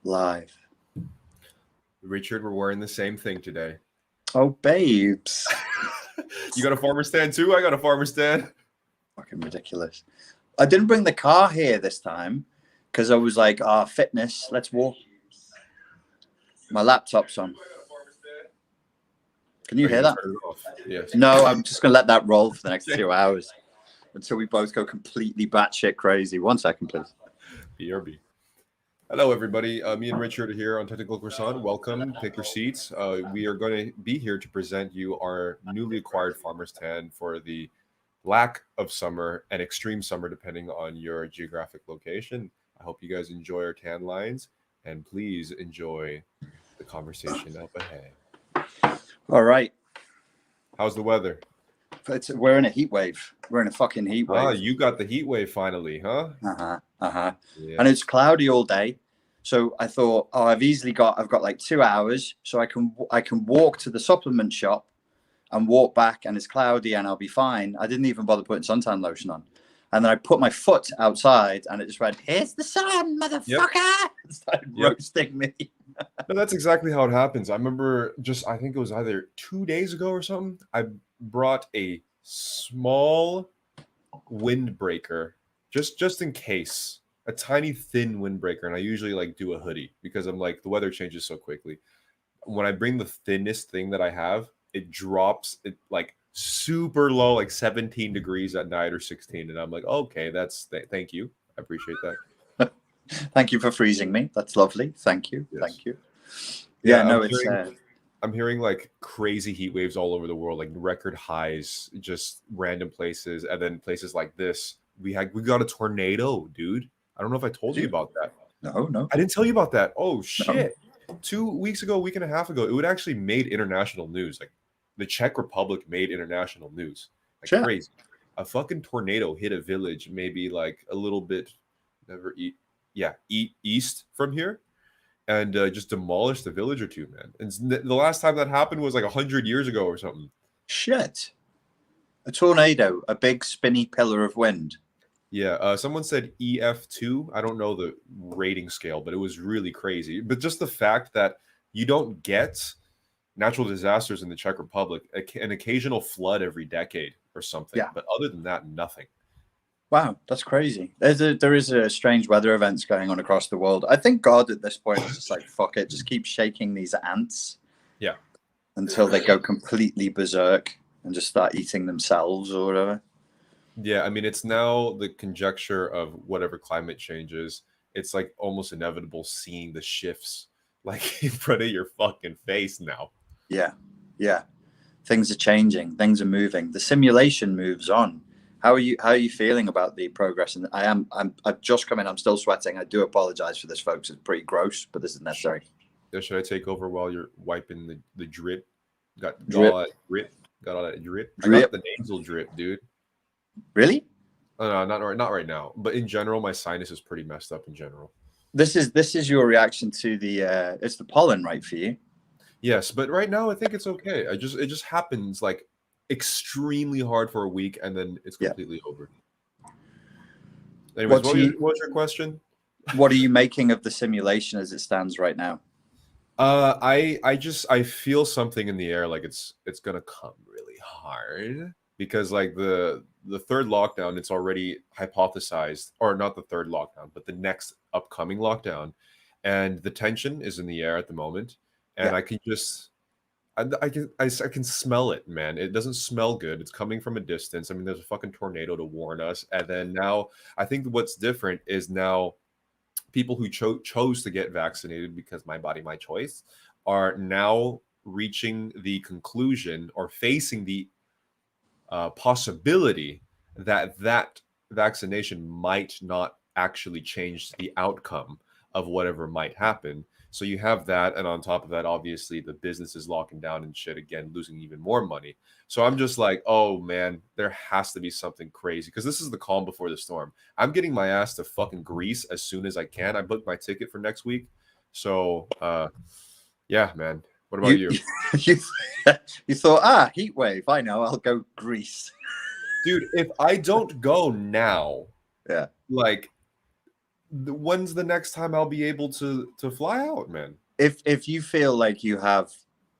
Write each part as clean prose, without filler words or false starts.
live. Richard, we're wearing the same thing today. Oh, babes. You got a farmer stand too? I got a farmer stand. Fucking ridiculous. I didn't bring the car here this time because I was like, fitness, let's walk. My laptop's on. Can you hear that? Turn it off. Yes. No, I'm just going to let that roll for the next 2 hours until we both go completely batshit crazy. 1 second, please. BRB. Hello, everybody. Me and Richard are here on Technical Croissant. Welcome. Take your seats. We are going to be here to present you our newly acquired farmer's tan for the lack of summer and extreme summer, depending on your geographic location. I hope you guys enjoy our tan lines, and please enjoy the conversation up ahead. All right. How's the weather? We're in a heat wave. We're in a fucking heat wave. Ah, you got the heat wave finally, huh? Yeah. And it's cloudy all day. So I thought, I've got like 2 hours, so I can walk to the supplement shop and walk back, and it's cloudy and I'll be fine. I didn't even bother putting suntan lotion on. And then I put my foot outside and it just went, "Here's the sun, motherfucker!" Yep. It started roasting me. No, that's exactly how it happens. I remember I think it was either 2 days ago or something. I brought a small windbreaker just in case, a tiny thin windbreaker. And I usually do a hoodie because I'm like, the weather changes so quickly. When I bring the thinnest thing that I have, it drops it like super low, like 17 degrees at night or 16. And I'm like, okay, thank you. I appreciate that. Thank you for freezing me. That's lovely. Thank you. Yes. Thank you. I'm hearing like crazy heat waves all over the world, like record highs, just random places. And then places like this, we got a tornado, dude. I don't know if I told you about that. No. I didn't tell you about that. Oh, shit. No. 2 weeks ago, a week and a half ago, it would actually made international news. Like the Czech Republic made international news. Like crazy. A fucking tornado hit a village, maybe like a little bit east from here, and just demolished a village or two, man. And the last time that happened was like 100 years ago or something. Shit. A tornado, a big spinny pillar of wind. Yeah, someone said EF2. I don't know the rating scale, but it was really crazy. But just the fact that you don't get natural disasters in the Czech Republic, an occasional flood every decade or something. Yeah. But other than that, nothing. Wow, that's crazy. There is a strange weather events going on across the world. I think God at this point is just like, fuck it, just keep shaking these ants. Yeah. Until they go completely berserk and just start eating themselves or whatever. Yeah, I mean, it's now the conjecture of whatever climate changes. It's like almost inevitable seeing the shifts like in front of your fucking face now. Yeah. Things are changing. Things are moving. The simulation moves on. How are you feeling about the progress? And I've just come in. I'm still sweating. I do apologize for this, folks. It's pretty gross, but this is necessary. Yeah, should I take over while you're wiping the drip? Got all that drip. I got the nasal drip, dude. Really? No, not right now. But in general, my sinus is pretty messed up in general. This is your reaction to the it's the pollen, right, for you? Yes, but right now I think it's okay. It just happens like extremely hard for a week, and then it's completely over. Anyways, what's your question? What are you making of the simulation as it stands right now? I feel something in the air, like it's gonna come really hard, because like the third lockdown, it's already hypothesized, or not the third lockdown, but the next upcoming lockdown, and the tension is in the air at the moment, and I can just. I can smell it, man. It doesn't smell good. It's coming from a distance. I mean, there's a fucking tornado to warn us. And then now, I think what's different is now people who chose to get vaccinated because my body, my choice, are now reaching the conclusion or facing the possibility that vaccination might not actually change the outcome of whatever might happen. So you have that, and on top of that, obviously, the business is locking down and shit again, losing even more money. So I'm just like, oh, man, there has to be something crazy, because this is the calm before the storm. I'm getting my ass to fucking Greece as soon as I can. I booked my ticket for next week. So, yeah, man. What about you? You thought, heat wave. I know. I'll go Greece. Dude, if I don't go now, like when's the next time I'll be able to fly out, man? If you feel like you have,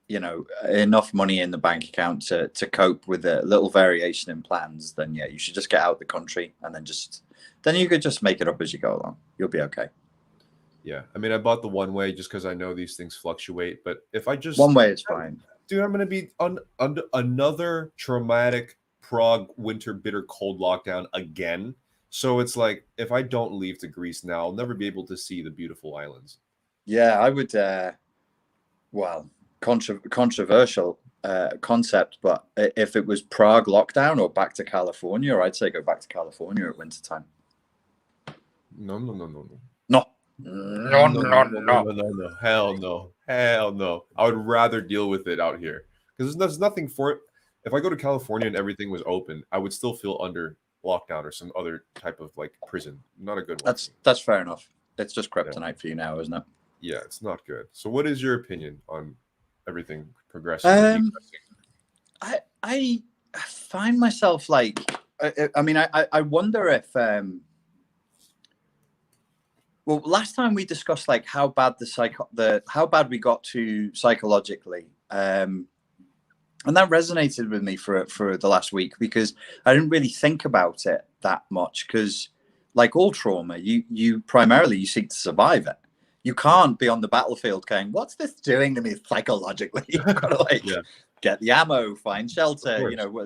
enough money in the bank account to cope with a little variation in plans, then yeah, you should just get out of the country, and then you could just make it up as you go along. You'll be okay. Yeah, I mean, I bought the one way just because I know these things fluctuate. But if I just One way is fine. dude, I'm gonna be under another traumatic Prague winter bitter cold lockdown again. So it's like if I don't leave to Greece now, I'll never be able to see the beautiful islands. Yeah, I would. Well, controversial concept, but if it was Prague lockdown or back to California, I'd say go back to California at wintertime. No, no, no, no, no. No. No, no, no, no, no, no. Hell no. Hell no. I would rather deal with it out here. Because there's nothing for it. If I go to California and everything was open, I would still feel under lockdown or some other type of like prison. Not a good one. That's fair enough. It's just kryptonite for you now, isn't it? Yeah, it's not good. So what is your opinion on everything progressing? I find myself like, I wonder if well, last time we discussed like how bad how bad we got to psychologically, and that resonated with me for the last week, because I didn't really think about it that much, because like all trauma, you primarily seek to survive it. You can't be on the battlefield going, what's this doing to me psychologically? You've got to like get the ammo, find shelter,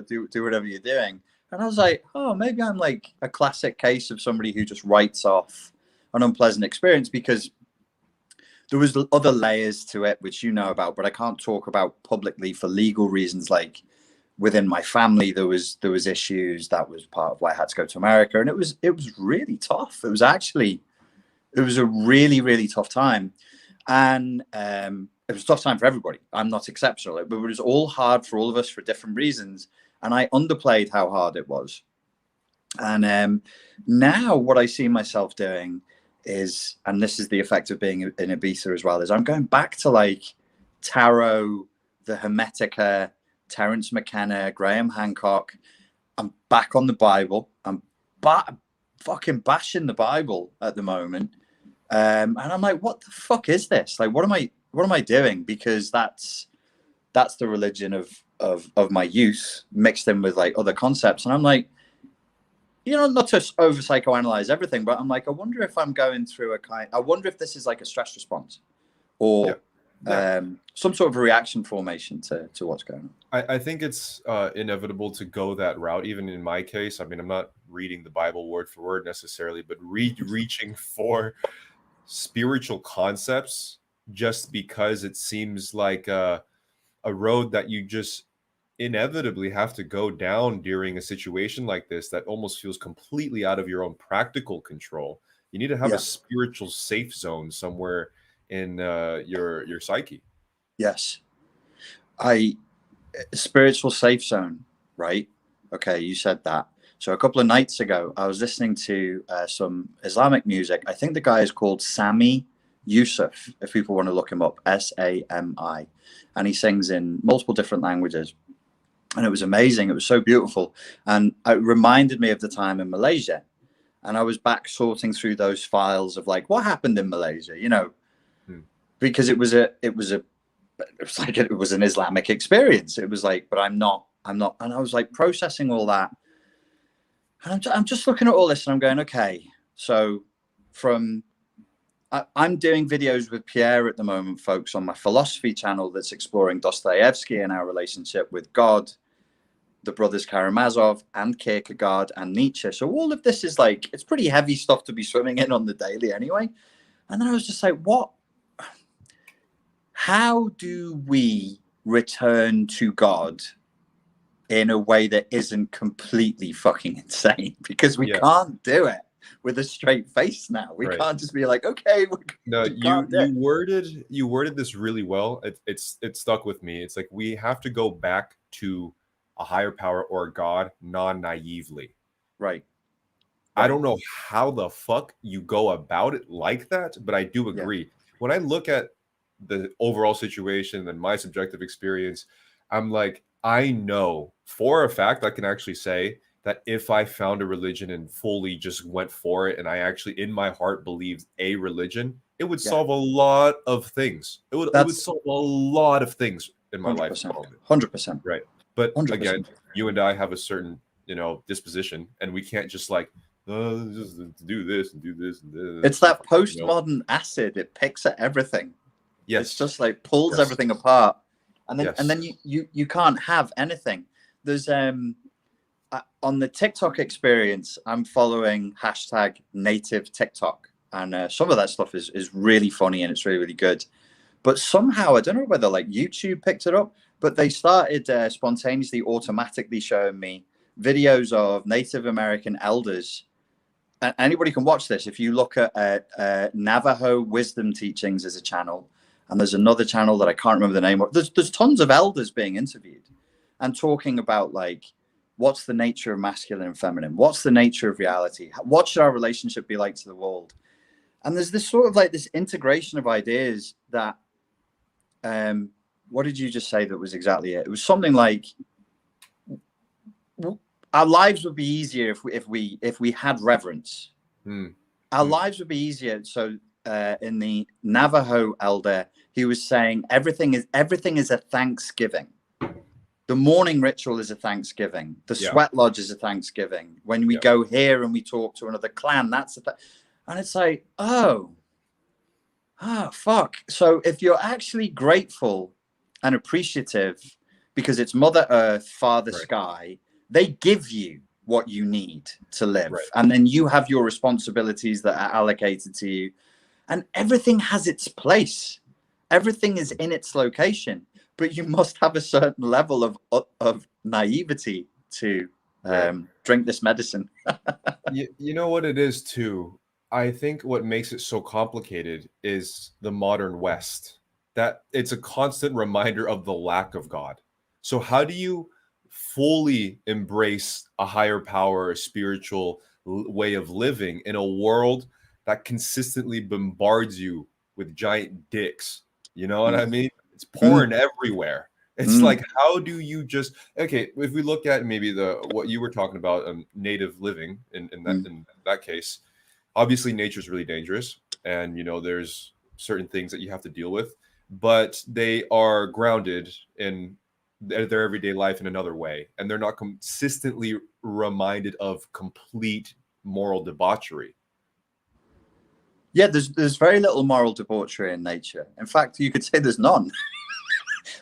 do whatever you're doing. And I was like, oh, maybe I'm like a classic case of somebody who just writes off an unpleasant experience, because there was other layers to it, which you know about, but I can't talk about publicly for legal reasons. Like within my family, there was issues. That was part of why I had to go to America. And it was really tough. It was a really, really tough time. And it was a tough time for everybody. I'm not exceptional, but it was all hard for all of us for different reasons. And I underplayed how hard it was. And now what I see myself doing is, and this is the effect of being in Ibiza as well, is I'm going back to like tarot, the Hermetica, Terence McKenna, Graham Hancock. I'm back on the Bible. I'm fucking bashing the Bible at the moment. And I'm like, what the fuck is this? Like, what am I doing? Because that's the religion of my youth mixed in with like other concepts. And I'm like, not to over psychoanalyze everything, but I'm like, I wonder if I'm going through I wonder if this is like a stress response or some sort of a reaction formation to what's going on. I think it's inevitable to go that route. Even in my case, I mean, I'm not reading the Bible word for word necessarily, but reaching for spiritual concepts just because it seems like a road that you just inevitably have to go down during a situation like this that almost feels completely out of your own practical control. You need to have a spiritual safe zone somewhere in your psyche. Yes. Spiritual safe zone, right? Okay, you said that. So a couple of nights ago, I was listening to some Islamic music. I think the guy is called Sami Yusuf, if people want to look him up, Sami. And he sings in multiple different languages. And it was amazing. It was so beautiful. And it reminded me of the time in Malaysia. And I was back sorting through those files of like, what happened in Malaysia, because it was an Islamic experience. It was like, but I'm not. And I was like processing all that. And I'm just looking at all this and I'm going, okay, so I'm doing videos with Pierre at the moment, folks, on my philosophy channel that's exploring Dostoevsky and our relationship with God, the brothers Karamazov and Kierkegaard and Nietzsche. So all of this is like, it's pretty heavy stuff to be swimming in on the daily anyway. And then I was just like, how do we return to God in a way that isn't completely fucking insane? Because we can't do it with a straight face now. We can't just be like, okay. No, you worded this really well. It's stuck with me. It's like we have to go back to a higher power or God non-naively. Right. I don't know how the fuck you go about it like that, but I do agree. When I look at the overall situation and my subjective experience, I'm like, I know for a fact I can actually say that if I found a religion and fully just went for it, and I actually in my heart believed a religion, it would solve a lot of things. It would solve a lot of things in my life. 100%. Right. But 100%. again, you and I have a certain, disposition, and we can't just like just do this and do this and this. It's that postmodern acid. It picks at everything. Yes. It's just like pulls everything apart. And then Yes. you can't have anything. There's on the TikTok experience, I'm following #native TikTok, and some of that stuff is really funny and it's really, really good. But somehow, I don't know whether like YouTube picked it up, but they started spontaneously, automatically showing me videos of Native American elders. And anybody can watch this. If you look at Navajo Wisdom Teachings as a channel, and there's another channel that I can't remember the name of. There's tons of elders being interviewed and talking about like, what's the nature of masculine and feminine? What's the nature of reality? What should our relationship be like to the world? And there's this sort of like this integration of ideas that, what did you just say that was exactly it? It was something like, our lives would be easier if we had reverence. Our lives would be easier. So in the Navajo elder, he was saying everything is a Thanksgiving. The morning ritual is a Thanksgiving. The sweat lodge is a Thanksgiving. When we go here and we talk to another clan, that's and it's like, fuck. So if you're actually grateful and appreciative because it's Mother Earth, Father Sky, they give you what you need to live. And then you have your responsibilities that are allocated to you. And everything has its place. Everything is in its location. But you must have a certain level of naivety to drink this medicine. You know what it is too? I think what makes it so complicated is the modern West. That it's a constant reminder of the lack of God. So how do you fully embrace a higher power, a spiritual way of living in a world that consistently bombards you with giant dicks? You know what I mean? It's porn everywhere. It's like, how do you just, okay, if we look at maybe what you were talking about, native living in that case, obviously nature is really dangerous, and there's certain things that you have to deal with, but they are grounded in their everyday life in another way, and they're not consistently reminded of complete moral debauchery. Yeah, there's very little moral debauchery in nature. In fact, you could say there's none.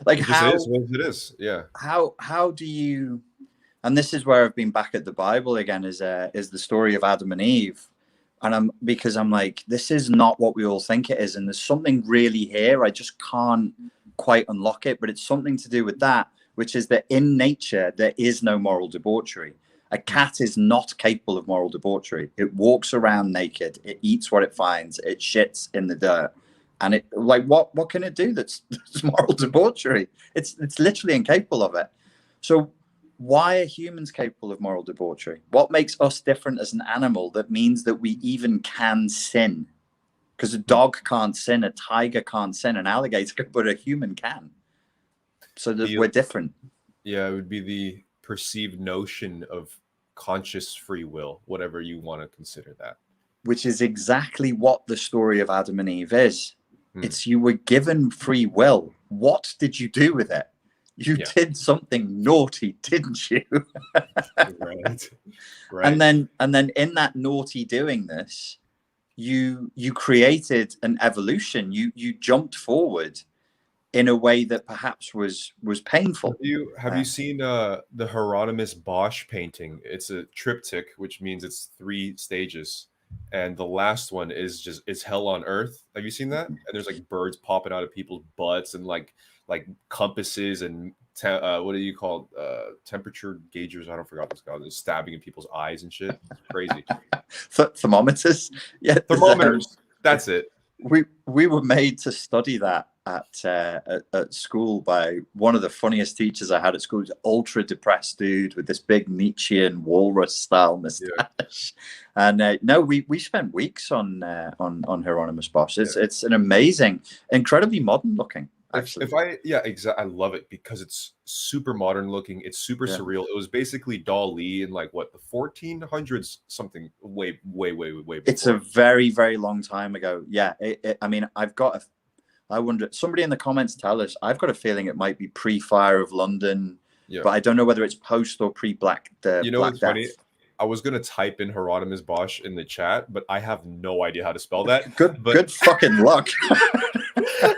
Like it how is what it is. Yeah. How do you? And this is where I've been back at the Bible again. Is the story of Adam and Eve, and I'm like, this is not what we all think it is, and there's something really here. I just can't quite unlock it, but it's something to do with that, which is that in nature there is no moral debauchery. A cat is not capable of moral debauchery. It walks around naked. It eats what it finds. It shits in the dirt. And it like what can it do that's moral debauchery? It's literally incapable of it. So why are humans capable of moral debauchery? What makes us different as an animal that means that we even can sin? Because a dog can't sin, a tiger can't sin, an alligator, but a human can. So that we're different. Yeah, it would be the perceived notion of conscious free will, whatever you want to consider that. Which is exactly what the story of Adam and Eve is. It's you were given free will. What did you do with it? You did something naughty, didn't you? Right. And then in that naughty doing this, you created an evolution. You jumped forward in a way that perhaps was painful. Have you seen the Hieronymus Bosch painting? It's a triptych, which means it's 3 stages, and the last one is it's hell on earth. Have you seen that? And there's like birds popping out of people's butts and like compasses and what do you call temperature gaugers? I don't forgot what it's called. It's stabbing in people's eyes and shit. It's crazy. Thermometers. Yeah, thermometers. That's it. We were made to study that at school by one of the funniest teachers I had at school. He was an ultra depressed dude with this big Nietzschean walrus style mustache. And no, we spent weeks on Hieronymus Bosch. It's an amazing, incredibly modern looking. actually. If I yeah, exactly, I love it because it's super modern looking. It's super Yeah. surreal. It was basically Dali in like what, the 1400s, something way It's a before. very, very long time ago. Yeah. I mean, I wonder, somebody in the comments tell us, I've got a feeling it might be pre-Fire of London, Yeah. but I don't know whether it's post or pre-Black, the You know Black what's funny? Death. I was gonna type in Hieronymus Bosch in the chat, but I have no idea how to spell that. But Good fucking luck.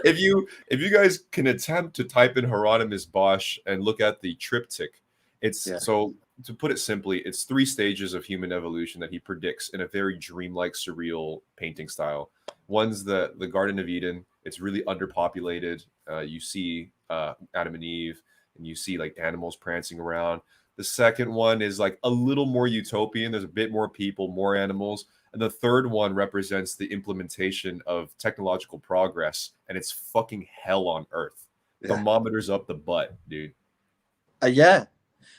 if you guys can attempt to type in Hieronymus Bosch and look at the triptych, it's Yeah. so, to put it simply, it's 3 stages of human evolution that he predicts in a very dreamlike, surreal painting style. One's the Garden of Eden. It's really underpopulated. You see Adam and Eve, and you see like animals prancing around. The second one is like a little more utopian. There's a bit more people, more animals. And the third one represents the implementation of technological progress, and it's fucking hell on earth. Yeah. Thermometers up the butt, dude. Yeah.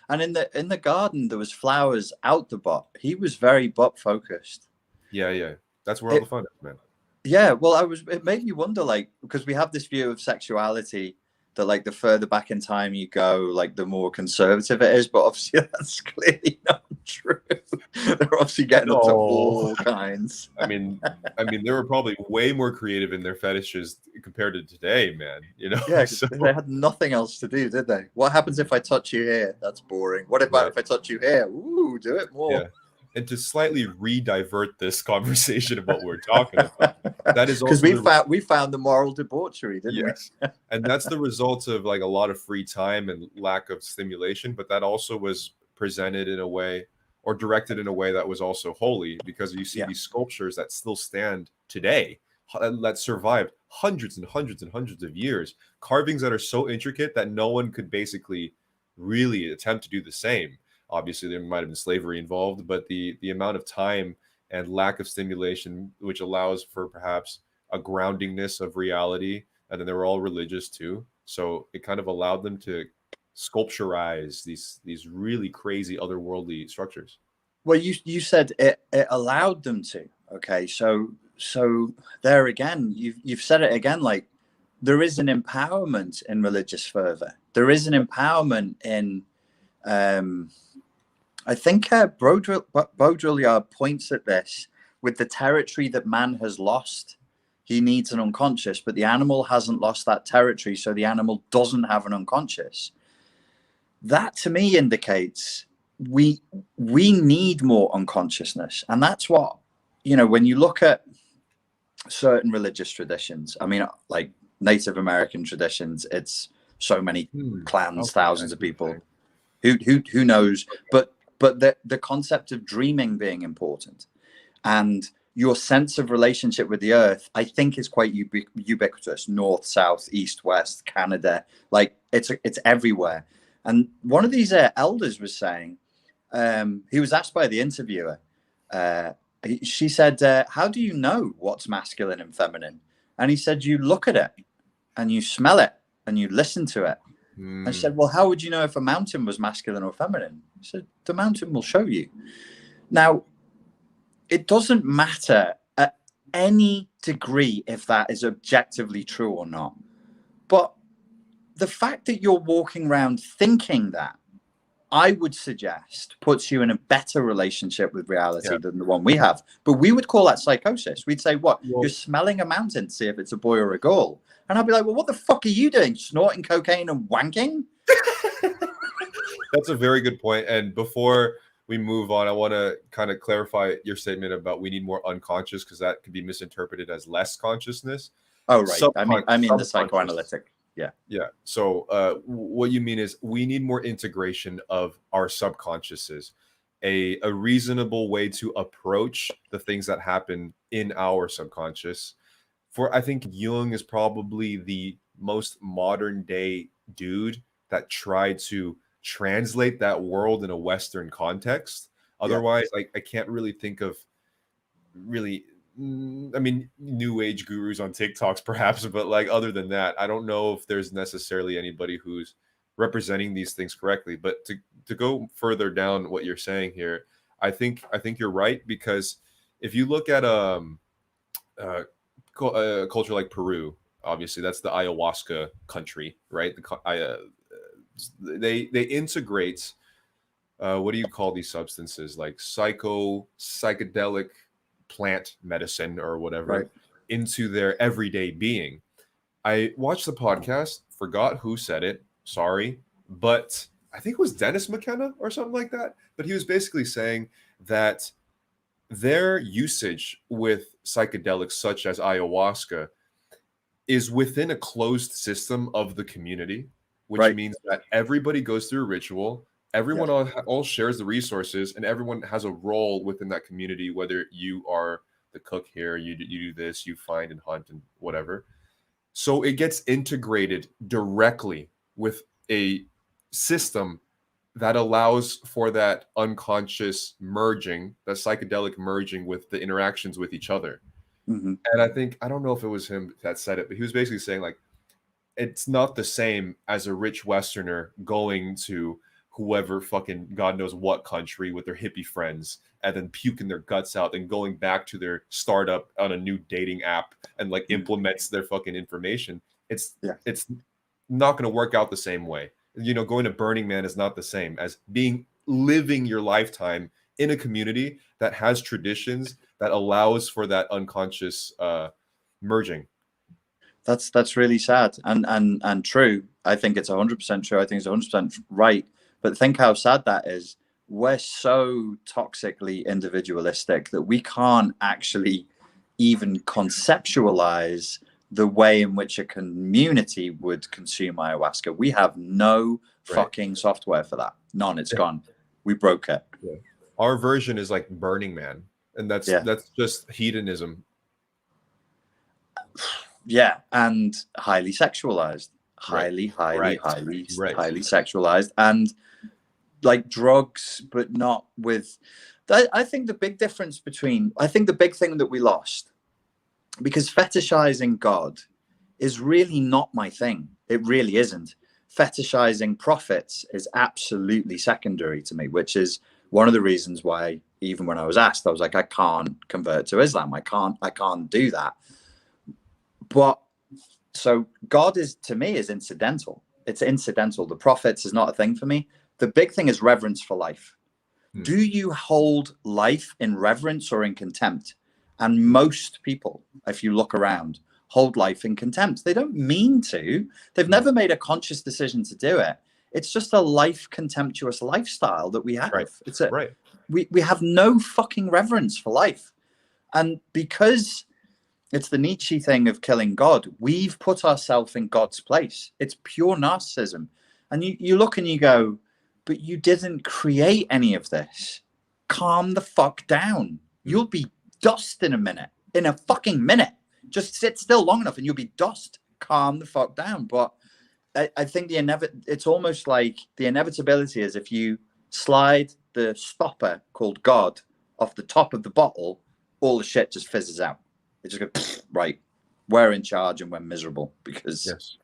And in the garden there was flowers out the butt. He was very butt focused. Yeah. That's where all the fun is, man. Yeah, well, it made me wonder, like, because we have this view of sexuality that, like, the further back in time you go, like, the more conservative it is. But obviously, that's clearly not true. They're obviously getting up to all kinds. I mean, they were probably way more creative in their fetishes compared to today, man. You know, Yeah, so they had nothing else to do, did they? What happens if I touch you here? That's boring. What about if I touch you here? Ooh, do it more. Yeah. And to slightly re-divert this conversation of what we're talking about, that is also because we found the moral debauchery, didn't we? And that's the result of like a lot of free time and lack of stimulation, but that also was presented in a way, or directed in a way, that was also holy, because you see these sculptures that still stand today, that survived hundreds and hundreds and hundreds of years, carvings that are so intricate that no one could basically really attempt to do the same. Obviously, there might have been slavery involved, but the amount of time and lack of stimulation, which allows for perhaps a groundingness of reality, and then they were all religious too, so it kind of allowed them to sculpturize these really crazy otherworldly structures. Well, you said it allowed them to. Okay, so there again, you've said it again. Like, there is an empowerment in religious fervor. There is an empowerment in. I think Baudrillard points at this with the territory that man has lost. He needs an unconscious, but the animal hasn't lost that territory, so the animal doesn't have an unconscious. That to me indicates we need more unconsciousness, and that's what, when you look at certain religious traditions. I mean, like Native American traditions, it's so many clans, thousands of people. Who knows? But the concept of dreaming being important, and your sense of relationship with the earth, I think, is quite ubiquitous. North, south, east, west, Canada, like it's everywhere. And one of these elders was saying, he was asked by the interviewer, she said, how do you know what's masculine and feminine? And he said, you look at it and you smell it and you listen to it. And she said, well, how would you know if a mountain was masculine or feminine? He said, the mountain will show you. Now, it doesn't matter at any degree if that is objectively true or not. But the fact that you're walking around thinking that, I would suggest, puts you in a better relationship with reality than the one we have. But we would call that psychosis. We'd say, what? You're smelling a mountain to see if it's a boy or a girl. And I'd be like, well, what the fuck are you doing? Snorting cocaine and wanking? That's a very good point. And before we move on, I want to kind of clarify your statement about we need more unconscious, because that could be misinterpreted as less consciousness. Oh, right. I mean the psychoanalytic. Yeah. So what you mean is we need more integration of our subconsciouses, a reasonable way to approach the things that happen in our subconscious. I think Jung is probably the most modern day dude that tried to translate that world in a Western context. Otherwise, I can't really think of really, I mean, new age gurus on TikToks perhaps, but like other than that, I don't know if there's necessarily anybody who's representing these things correctly. But to go further down what you're saying here, I think you're right, because if you look at a culture like Peru, obviously that's the ayahuasca country, right? They integrate what do you call these substances, like psychedelic plant medicine or Right. whatever, into their everyday being. I watched the podcast, forgot who said it, sorry, but I think it was Dennis McKenna or something like that. But he was basically saying that their usage with psychedelics such as ayahuasca is within a closed system of the community, which Right. means that everybody goes through a ritual, everyone Yes. all shares the resources, and everyone has a role within that community, whether you are the cook here, you do this, you find and hunt and whatever. So it gets integrated directly with a system that allows for that unconscious merging, that psychedelic merging with the interactions with each other. Hmm. And I think, I don't know if it was him that said it, but he was basically saying like, it's not the same as a rich Westerner going to whoever fucking God knows what country with their hippie friends and then puking their guts out and going back to their startup on a new dating app and like implements their fucking information. It's Yeah. it's not going to work out the same way. You know, going to Burning Man is not the same as living your lifetime in a community that has traditions that allows for that unconscious merging. That's really sad and true. I think it's 100% true. I think it's 100% right. But think how sad that is. We're so toxically individualistic that we can't actually even conceptualize the way in which a community would consume ayahuasca. We have no fucking software for that. None. It's gone. We broke it. Yeah. Our version is like Burning Man, and that's just hedonism. Yeah, and highly sexualized, Right. highly Right. sexualized, and like drugs, but not with. I think the big difference between, I think the big thing that we lost, because fetishizing God is really not my thing. It really isn't. Fetishizing prophets is absolutely secondary to me, which is one of the reasons why even when I was asked, I was like, I can't convert to Islam. I can't do that. But so God is, to me, is incidental. It's incidental. The prophets is not a thing for me. The big thing is reverence for life. Do you hold life in reverence or in contempt? And most people, if you look around, hold life in contempt. They don't mean to. They've never made a conscious decision to do it. It's just a life contemptuous lifestyle that we have. Right. It's a, right. We have no fucking reverence for life. And because it's the Nietzsche thing of killing God, we've put ourselves in God's place. It's pure narcissism. And you look and you go, but you didn't create any of this. Calm the fuck down. You'll be dust in a minute, in a fucking minute. Just sit still long enough and you'll be dust. Calm the fuck down. But I think it's almost like the inevitability is if you slide the stopper called God off the top of the bottle, all the shit just fizzes out. It just goes, right, we're in charge and we're miserable because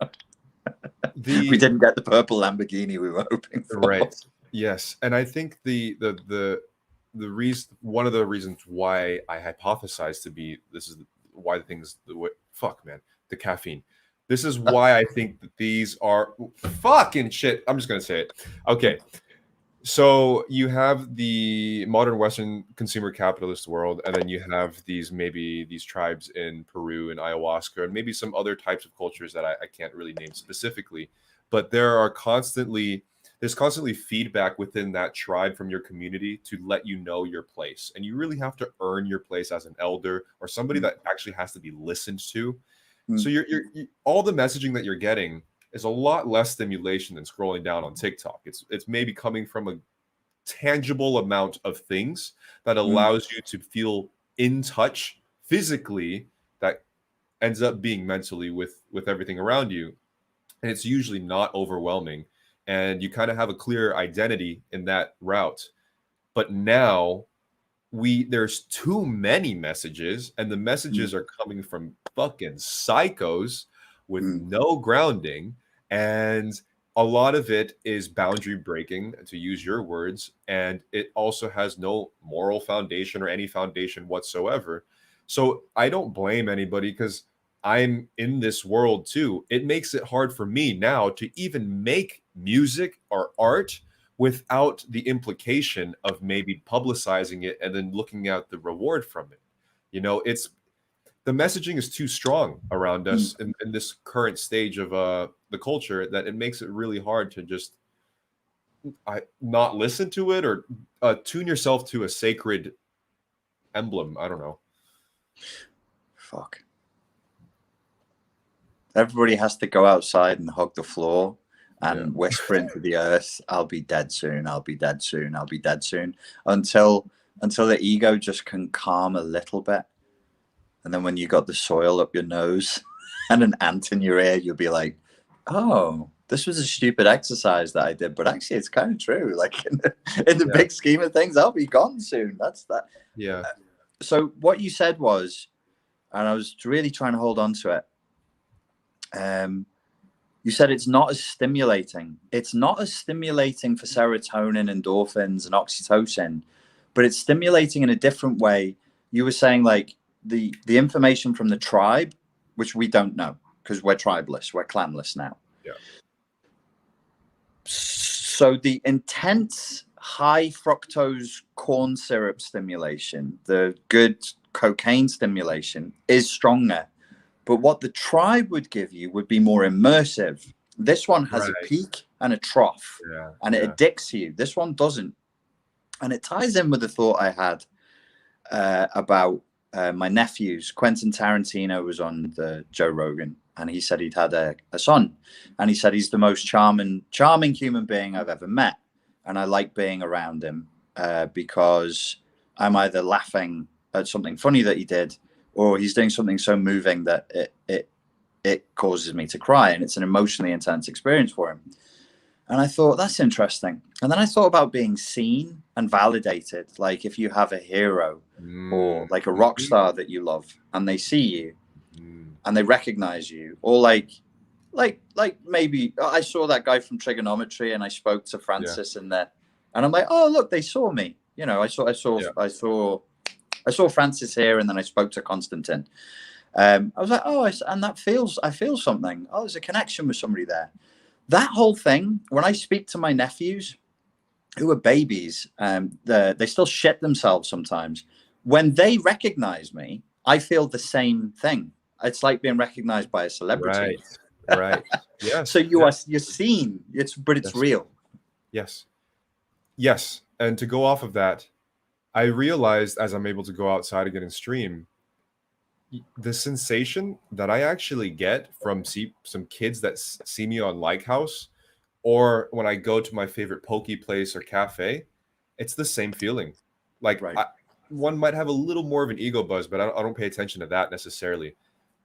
we didn't get the purple Lamborghini we were hoping for. Right. Yes. And I think the reason, one of the reasons why I hypothesized to be, this is why the things, the caffeine. This is why I think that these are fucking shit. I'm just going to say it. Okay. So you have the modern Western consumer capitalist world, and then you have these tribes in Peru and ayahuasca, and maybe some other types of cultures that I can't really name specifically. But there's constantly feedback within that tribe from your community to let you know your place. And you really have to earn your place as an elder or somebody that actually has to be listened to. So you're all the messaging that you're getting is a lot less stimulation than scrolling down on TikTok. It's maybe coming from a tangible amount of things that allows you to feel in touch physically that ends up being mentally with everything around you. And it's usually not overwhelming. And you kind of have a clear identity in that route. But now there's too many messages, and the messages are coming from fucking psychos with no grounding, and a lot of it is boundary breaking, to use your words, and it also has no moral foundation or any foundation whatsoever. So I don't blame anybody, because I'm in this world too, it makes it hard for me now to even make music or art without the implication of maybe publicizing it and then looking at the reward from it. You know, it's the messaging is too strong around us in this current stage of the culture that it makes it really hard to just not listen to it or tune yourself to a sacred emblem. I don't know. Fuck. Everybody has to go outside and hug the floor and whisper into the earth, I'll be dead soon, I'll be dead soon, I'll be dead soon, until the ego just can calm a little bit. And then when you got the soil up your nose and an ant in your ear, you'll be like, oh, this was a stupid exercise that I did, but actually it's kind of true. Like in the big scheme of things, I'll be gone soon. That's that. Yeah. So what you said was, and I was really trying to hold on to it. You said it's not as stimulating. It's not as stimulating for serotonin, endorphins, and oxytocin, but it's stimulating in a different way. You were saying like the information from the tribe, which we don't know because we're tribeless, we're clanless now. Yeah. So the intense high fructose corn syrup stimulation, the good cocaine stimulation, is stronger. But what the tribe would give you would be more immersive. This one has a peak and a trough, and it addicts you. This one doesn't. And it ties in with the thought I had about my nephews. Quentin Tarantino was on the Joe Rogan, and he said he'd had a son. And he said he's the most charming human being I've ever met. And I like being around him because I'm either laughing at something funny that he did, or he's doing something so moving that it causes me to cry, and it's an emotionally intense experience for him. And I thought, that's interesting. And then I thought about being seen and validated. Like if you have a hero or like a rock star that you love, and they see you and they recognize you, or like maybe I saw that guy from trigonometry and I spoke to Francis in there, and I'm like, oh look, they saw me. You know, I saw Francis here, and then I spoke to Constantine. I was like, oh, and I feel something. Oh, there's a connection with somebody there. That whole thing, when I speak to my nephews who are babies, they still shit themselves sometimes. When they recognize me, I feel the same thing. It's like being recognized by a celebrity. Right. Yeah. So you're seen. But it's real. Yes. And to go off of that, I realized as I'm able to go outside again and stream, the sensation that I actually get from some kids that see me on Likehouse, or when I go to my favorite poke place or cafe, it's the same feeling. Like one might have a little more of an ego buzz, but I don't pay attention to that necessarily.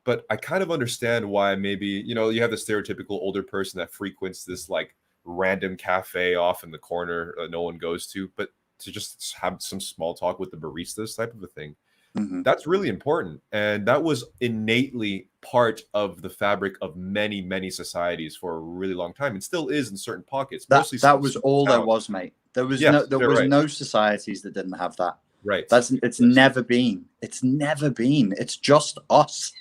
But I kind of understand why maybe, you know, you have the stereotypical older person that frequents this like random cafe off in the corner that no one goes to, but to just have some small talk with the baristas type of a thing. That's really important. And that was innately part of the fabric of many, many societies for a really long time, and still is in certain pockets. That was all there was, mate. There was no societies that didn't have that. Right. It's never been. It's never been. It's just us.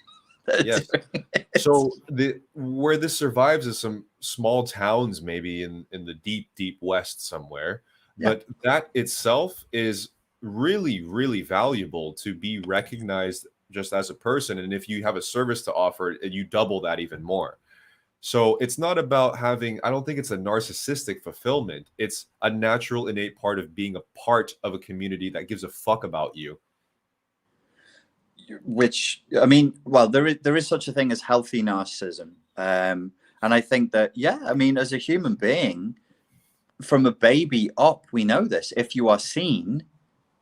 Yes. So where this survives is some small towns, maybe in the deep west somewhere. But that itself is really, really valuable to be recognized just as a person. And if you have a service to offer, you double that even more. So it's not about having, I don't think it's a narcissistic fulfillment. It's a natural, innate part of being a part of a community that gives a fuck about you. Which, I mean, well, there is such a thing as healthy narcissism. And I think that, I mean, as a human being, from a baby up, we know this. If you are seen,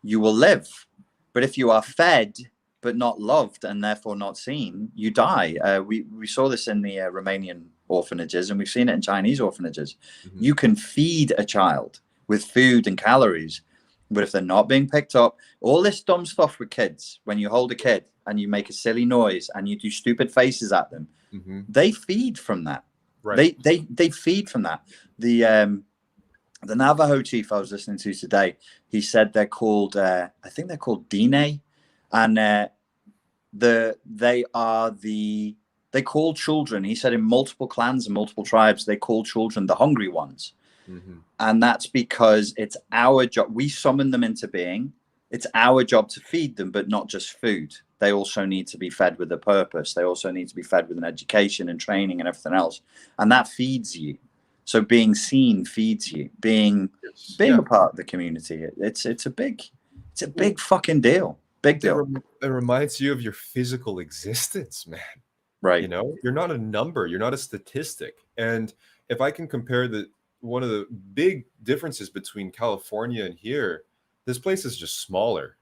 you will live. But if you are fed but not loved and therefore not seen, you die. We saw this in the Romanian orphanages, and we've seen it in Chinese orphanages. You can feed a child with food and calories, but if they're not being picked up, all this dumb stuff with kids, when you hold a kid and you make a silly noise and you do stupid faces at them, they feed from that. Right. They feed from that. The Navajo chief I was listening to today, he said they're called, I think they're called Dine. And they are they call children, he said, in multiple clans and multiple tribes, they call children the hungry ones. Mm-hmm. And that's because it's our job. We summon them into being. It's our job to feed them, but not just food. They also need to be fed with a purpose. They also need to be fed with an education and training and everything else. And that feeds you. So being seen feeds you. Being a part of the community. It's a big fucking deal. Big deal. It reminds you of your physical existence, man. Right. You know, you're not a number, you're not a statistic. And if I can compare one of the big differences between California and here, this place is just smaller.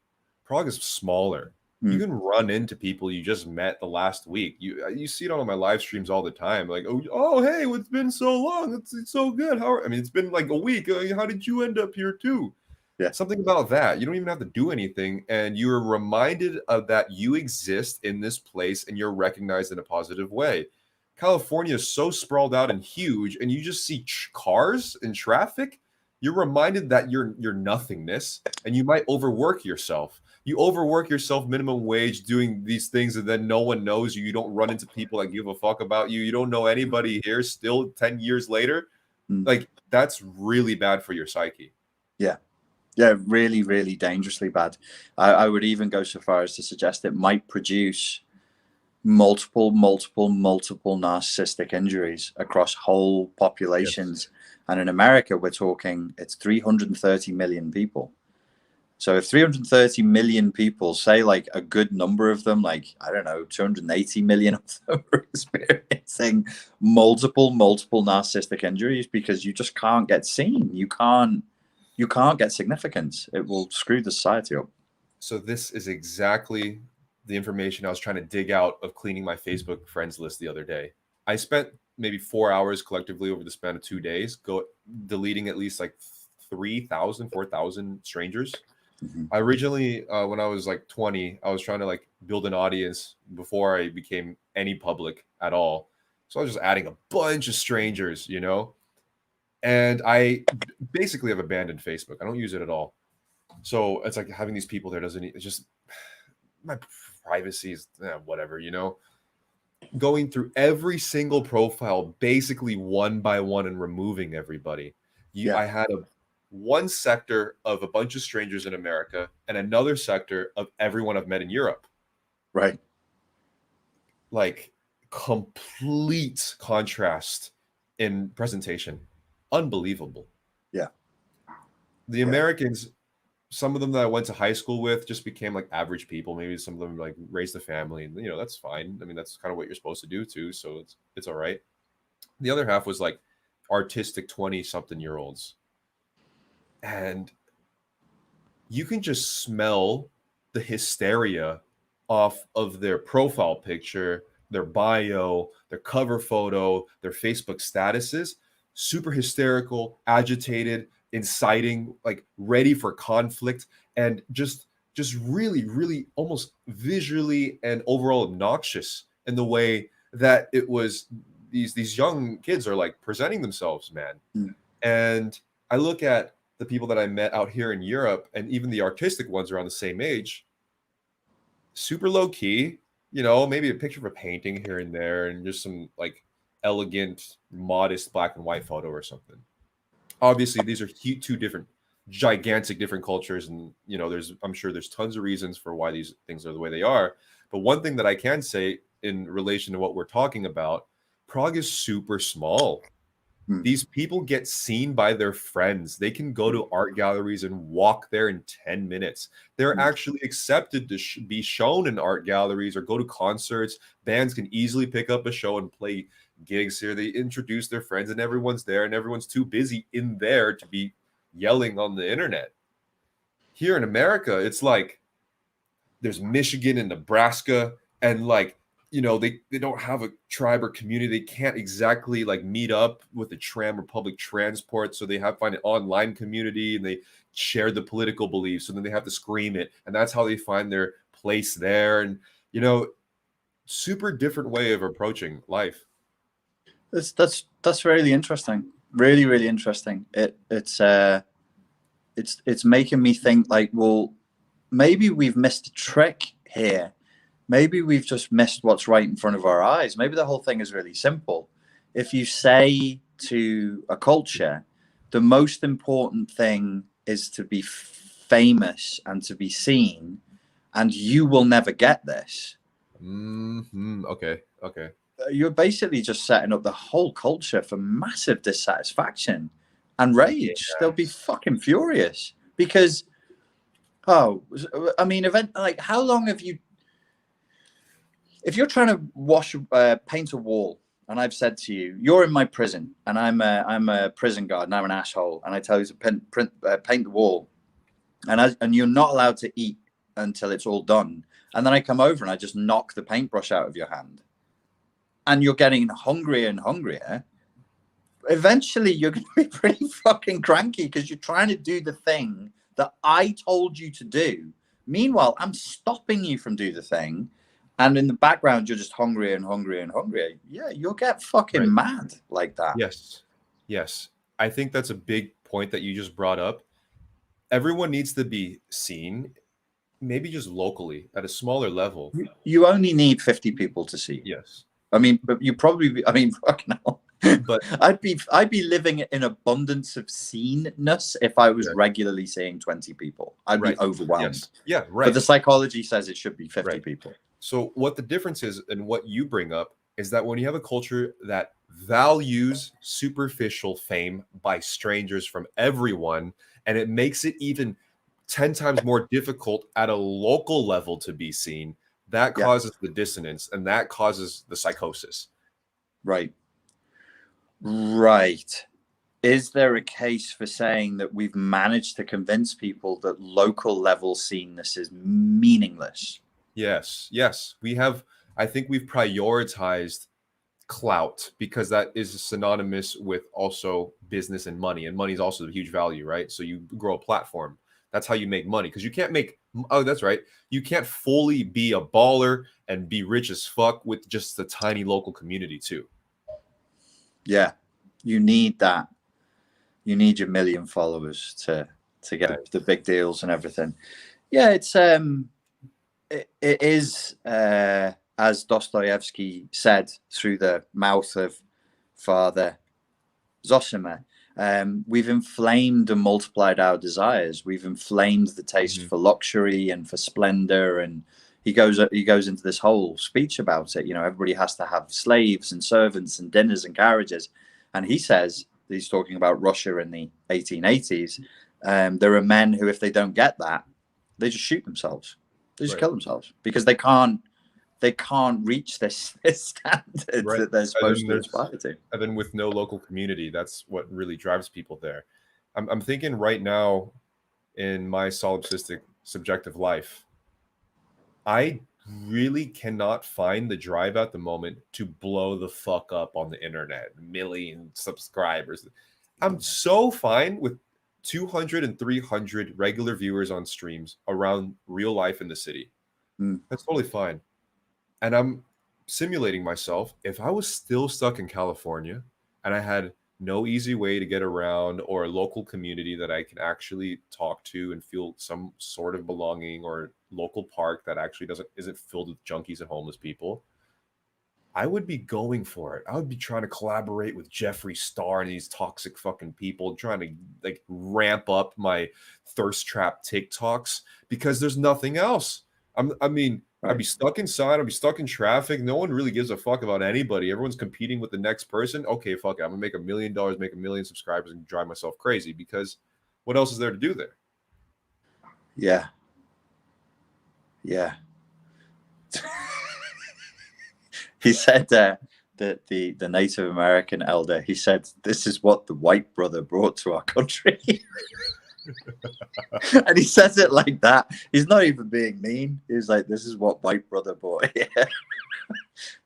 Prague is smaller. You can run into people you just met the last week. You see it on my live streams all the time. Like, oh hey, it's been so long. It's so good. It's been like a week. How did you end up here too? Yeah. Something about that. You don't even have to do anything, and you're reminded of that you exist in this place, and you're recognized in a positive way. California is so sprawled out and huge, and you just see cars and traffic. You're reminded that you're nothingness, and you might overwork yourself. You overwork yourself minimum wage doing these things, and then no one knows you. You don't run into people that give a fuck about you. You don't know anybody here still 10 years later. Like, that's really bad for your psyche. Yeah. Yeah, really, really dangerously bad. I would even go so far as to suggest it might produce multiple narcissistic injuries across whole populations. Yes. And in America, we're talking, it's 330 million people. So if 330 million people, say like a good number of them, like, I don't know, 280 million of them are experiencing multiple narcissistic injuries because you just can't get seen. You can't get significance. It will screw the society up. So this is exactly the information I was trying to dig out of cleaning my Facebook friends list the other day. I spent maybe 4 hours collectively over the span of 2 days, deleting at least like 4,000 strangers. Mm-hmm. I originally, when I was like 20, I was trying to like build an audience before I became any public at all. So I was just adding a bunch of strangers, you know? And I basically have abandoned Facebook. I don't use it at all. So it's like having these people there it's just, my privacy is whatever, you know? Going through every single profile, basically one by one, and removing everybody. I had one sector of a bunch of strangers in America and another sector of everyone I've met in Europe. Right. Like, complete contrast in presentation. Unbelievable. Yeah. The Americans, some of them that I went to high school with just became like average people. Maybe some of them like raised a family, and you know, that's fine. I mean, that's kind of what you're supposed to do too. So it's all right. The other half was like artistic 20-something-year-olds. And you can just smell the hysteria off of their profile picture, their bio, their cover photo, their Facebook statuses. Super hysterical, agitated, inciting, like ready for conflict, and just really, really almost visually and overall obnoxious in the way that it was these young kids are like presenting themselves, man. And I look at the people that I met out here in Europe, and even the artistic ones around the same age, super low key, you know, maybe a picture of a painting here and there, and just some like elegant, modest black and white photo or something. Obviously, these are two different, gigantic different cultures, and you know, I'm sure there's tons of reasons for why these things are the way they are. But one thing that I can say in relation to what we're talking about, Prague is super small. These people get seen by their friends. They can go to art galleries and walk there in 10 minutes. They're actually accepted to be shown in art galleries or go to concerts. Bands can easily pick up a show and play gigs here. They introduce their friends, and everyone's there, and everyone's too busy in there to be yelling on the internet. Here in America, it's like there's Michigan and Nebraska, and like, you know, they don't have a tribe or community. They can't exactly like meet up with a tram or public transport. So they have to find an online community, and they share the political beliefs. So then they have to scream it. And that's how they find their place there. And, you know, super different way of approaching life. That's really interesting. Really, really interesting. It's making me think like, well, maybe we've missed a trick here maybe we've just missed what's right in front of our eyes. Maybe the whole thing is really simple. If you say to a culture, the most important thing is to be famous and to be seen, and you will never get this. Okay. You're basically just setting up the whole culture for massive dissatisfaction and rage. Yes. They'll be fucking furious because, how long have you, if you're trying to paint a wall, and I've said to you, you're in my prison, and I'm a prison guard, and I'm an asshole, and I tell you to paint the wall, and you're not allowed to eat until it's all done, and then I come over and I just knock the paintbrush out of your hand, and you're getting hungrier and hungrier. Eventually, you're going to be pretty fucking cranky because you're trying to do the thing that I told you to do. Meanwhile, I'm stopping you from doing the thing. And in the background, you're just hungrier and hungrier and hungrier. Yeah, you'll get fucking mad like that. Yes. I think that's a big point that you just brought up. Everyone needs to be seen, maybe just locally at a smaller level. You only need 50 people to see. Yes. I mean, but you probably, fucking hell. But I'd be living in abundance of seenness if I was regularly seeing 20 people. I'd be overwhelmed. Yes. Yeah, right. But the psychology says it should be 50 people. So what the difference is, and what you bring up, is that when you have a culture that values superficial fame by strangers from everyone, and it makes it even 10 times more difficult at a local level to be seen, that causes the dissonance, and that causes the psychosis. Right. Is there a case for saying that we've managed to convince people that local level seenness is meaningless? Yes. We have, I think we've prioritized clout because that is synonymous with also business and money is also a huge value, right? So you grow a platform. That's how you make money, because you can't you can't fully be a baller and be rich as fuck with just a tiny local community too. Yeah, you need that. You need your million followers to get the big deals and everything. Yeah, it's it is, as Dostoevsky said through the mouth of Father Zosima, we've inflamed and multiplied our desires. We've inflamed the taste for luxury and for splendor. And he goes into this whole speech about it. You know, everybody has to have slaves and servants and dinners and carriages. And he says, he's talking about Russia in the 1880s. There are men who, if they don't get that, they just shoot themselves. They just kill themselves because they can't reach this standard that they're supposed to aspire to. And then with no local community, that's what really drives people there. I'm thinking right now in my solipsistic subjective life, I really cannot find the drive at the moment to blow the fuck up on the internet, million subscribers. I'm so fine with 200 and 300 regular viewers on streams around real life in the city. That's totally fine. And I'm simulating myself. If I was still stuck in California and I had no easy way to get around or a local community that I can actually talk to and feel some sort of belonging, or local park that actually isn't filled with junkies and homeless people, I would be going for it. I would be trying to collaborate with Jeffree Star and these toxic fucking people, trying to like ramp up my thirst trap TikToks because there's nothing else. I'd be stuck inside. I'd be stuck in traffic. No one really gives a fuck about anybody. Everyone's competing with the next person. Okay, fuck it. I'm gonna make $1 million, make 1 million subscribers, and drive myself crazy because what else is there to do there? Yeah. He said that the Native American elder, he said, this is what the white brother brought to our country. And he says it like that. He's not even being mean. He's like, this is what white brother brought. Yeah.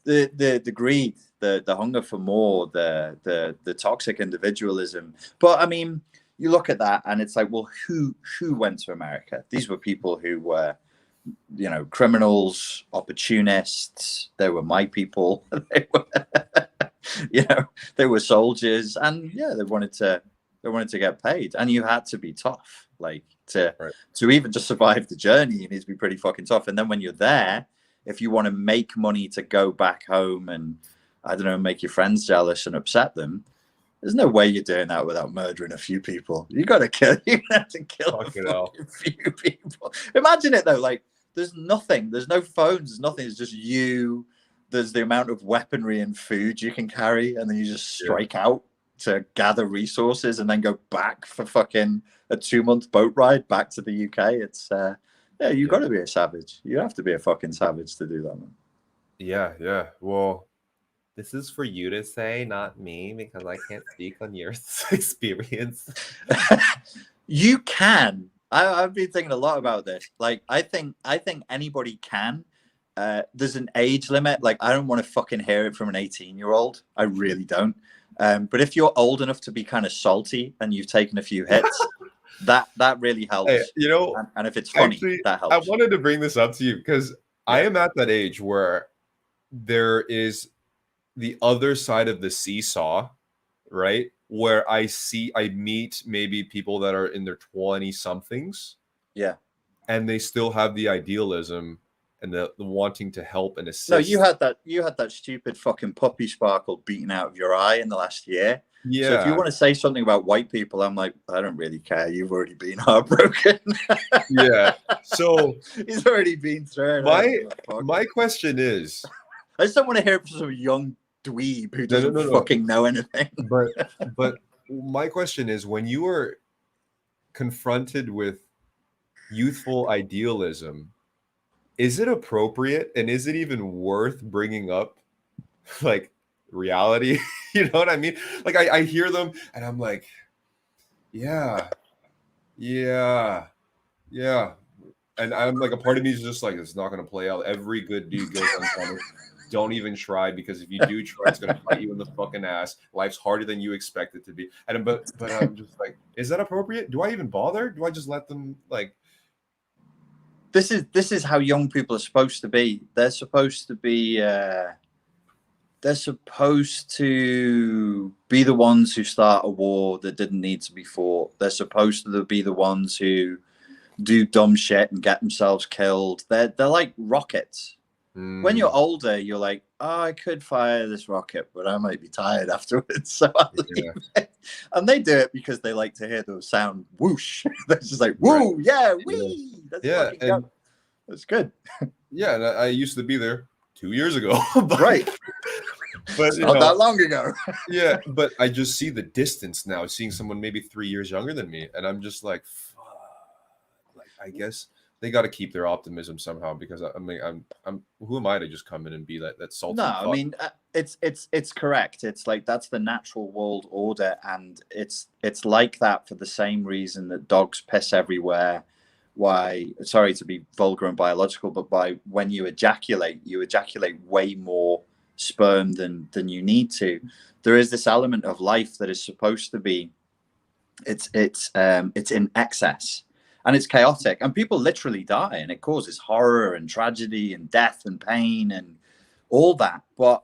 The greed, the hunger for more, the toxic individualism. But I mean, you look at that and it's like, well, who went to America? These were people who were, you know, criminals, opportunists. They were my people. They were, you know, they were soldiers, and yeah, they wanted to get paid, and you had to be tough, like to even just survive the journey. You need to be pretty fucking tough. And then when you're there, if you want to make money to go back home and, I don't know, make your friends jealous and upset them, there's no way you're doing that without murdering a few people. You got to kill. You have to kill a fucking few people. Imagine it though. Like, there's nothing. There's no phones. There's nothing. It's just you. There's the amount of weaponry and food you can carry, and then you just strike out to gather resources, and then go back for fucking a 2-month boat ride back to the UK. It's you got to be a savage. You have to be a fucking savage to do that, man. Yeah. Well, this is for you to say, not me, because I can't speak on your experience. You can. I've been thinking a lot about this. Like, I think anybody can. There's an age limit. Like, I don't want to fucking hear it from an 18-year-old. I really don't. But if you're old enough to be kind of salty and you've taken a few hits, that really helps. Hey, you know, and if it's funny, actually, that helps. I wanted to bring this up to you because I am at that age where there is the other side of the seesaw, right? Where I meet maybe people that are in their 20-somethings. Yeah. And they still have the idealism and the wanting to help and assist. No, you had that stupid fucking puppy sparkle beaten out of your eye in the last year. Yeah. So if you want to say something about white people, I'm like, I don't really care. You've already been heartbroken. Yeah. So he's already been through it. My question is, I just don't want to hear it from some young dweeb who doesn't fucking know anything. But my question is, when you are confronted with youthful idealism, is it appropriate and is it even worth bringing up, like, reality? You know what I mean? Like, I hear them and I'm like, yeah. And I'm like, a part of me is just like, it's not going to play out. Every good dude goes unpunished. Don't even try, because if you do try, it's going to bite you in the fucking ass. Life's harder than you expect it to be. And but I'm just like, is that appropriate? Do I even bother? Do I just let them, like? This is how young people are supposed to be. They're supposed to be the ones who start a war that didn't need to be fought. They're supposed to be the ones who do dumb shit and get themselves killed. They're like rockets. When you're older, you're like, oh, I could fire this rocket, but I might be tired afterwards, so I'll leave it. And they do it because they like to hear the sound whoosh. They're just like, woo, yeah, wee. That's good. Yeah, and I used to be there 2 years ago. Right. But not that long ago. Yeah, but I just see the distance now, seeing someone maybe 3 years younger than me, and I'm just like, fuck. Like, I guess they got to keep their optimism somehow, because I'm who am I to just come in and be that salty? No, fuck? I mean, it's correct. It's like, that's the natural world order, and it's like that for the same reason that dogs piss everywhere. Why? Sorry to be vulgar and biological, but when you ejaculate way more sperm than you need to. There is this element of life that is supposed to be, it's in excess. And it's chaotic, and people literally die, and it causes horror and tragedy and death and pain and all that. But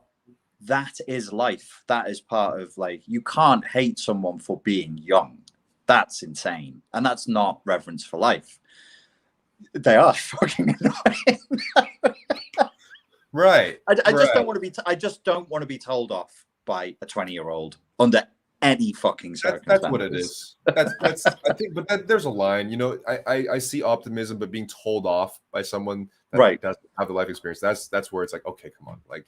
that is life. That is part of, like, you can't hate someone for being young. That's insane. And that's not reverence for life. They are fucking annoying. Right. I just don't want to be. I just don't want to be told off by a 20-year-old under any fucking circumstances. That's what it is. That's I think, but there's a line. You know, I see optimism, but being told off by someone that doesn't have the life experience, that's where it's like, okay, come on, like.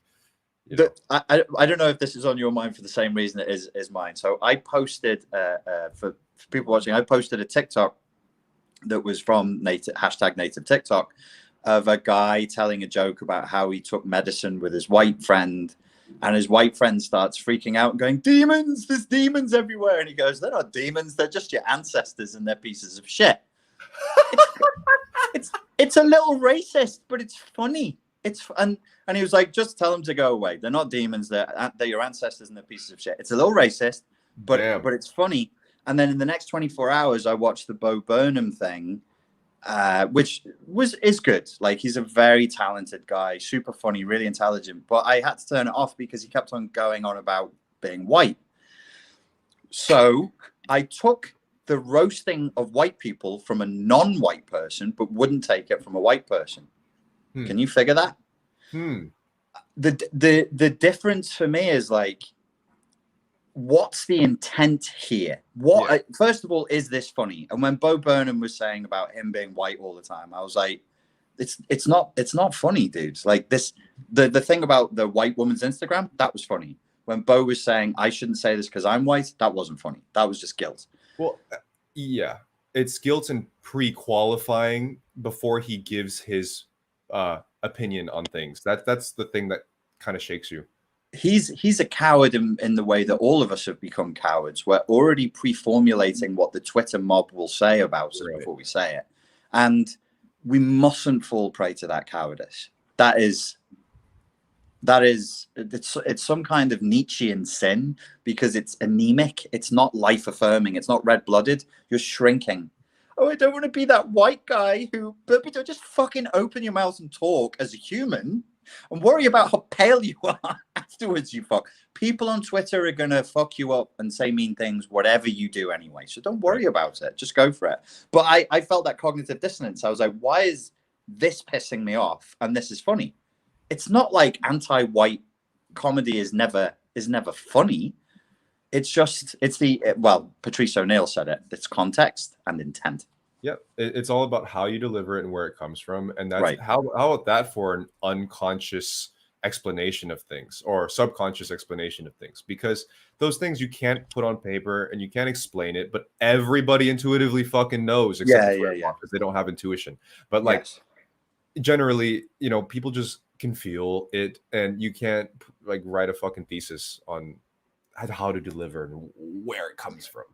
You know. I don't know if this is on your mind for the same reason it is mine. So I posted for people watching. I posted a TikTok that was from native TikTok of a guy telling a joke about how he took medicine with his white friend. And his white friend starts freaking out and going, demons, there's demons everywhere. And he goes, they're not demons. They're just your ancestors and they're pieces of shit. It's a little racist, but it's funny. And he was like, just tell them to go away. They're not demons. They're your ancestors and they're pieces of shit. It's a little racist, but it's funny. And then in the next 24 hours, I watched the Bo Burnham thing, which is good. Like, he's a very talented guy, super funny, really intelligent. But I had to turn it off because he kept on going on about being white. So I took the roasting of white people from a non-white person, but wouldn't take it from a white person. Can you figure that? The difference for me is like, what's the intent here? First of all, is this funny? And when Bo Burnham was saying about him being white all the time, I was like, it's not funny, dudes. Like this, the thing about the white woman's Instagram, that was funny. When Bo was saying I shouldn't say this because I'm white, that wasn't funny. That was just guilt. Well, yeah, it's guilt and pre-qualifying before he gives his opinion on things. That's the thing that kind of shakes you. He's a coward in the way that all of us have become cowards. We're already pre-formulating what the Twitter mob will say about us before we say it, and we mustn't fall prey to that cowardice. It's some kind of Nietzschean sin because it's anemic. It's not life affirming. It's not red blooded. You're shrinking. Oh, I don't want to be that white guy who. But just fucking open your mouth and talk as a human, and worry about how pale you are afterwards. You fuck. People on Twitter are gonna fuck you up and say mean things, whatever you do anyway. So don't worry about it. Just go for it. But I felt that cognitive dissonance. I was like, why is this pissing me off? And this is funny. It's not like anti-white comedy is never funny. It's Patrice O'Neill said it. It's context and intent. Yeah, it's all about how you deliver it and where it comes from, and that's how about that for an unconscious explanation of things or subconscious explanation of things, because those things you can't put on paper and you can't explain it, but everybody intuitively fucking knows, except because they don't have intuition. But like generally, people just can feel it, and you can't like write a fucking thesis on how to deliver and where it comes from.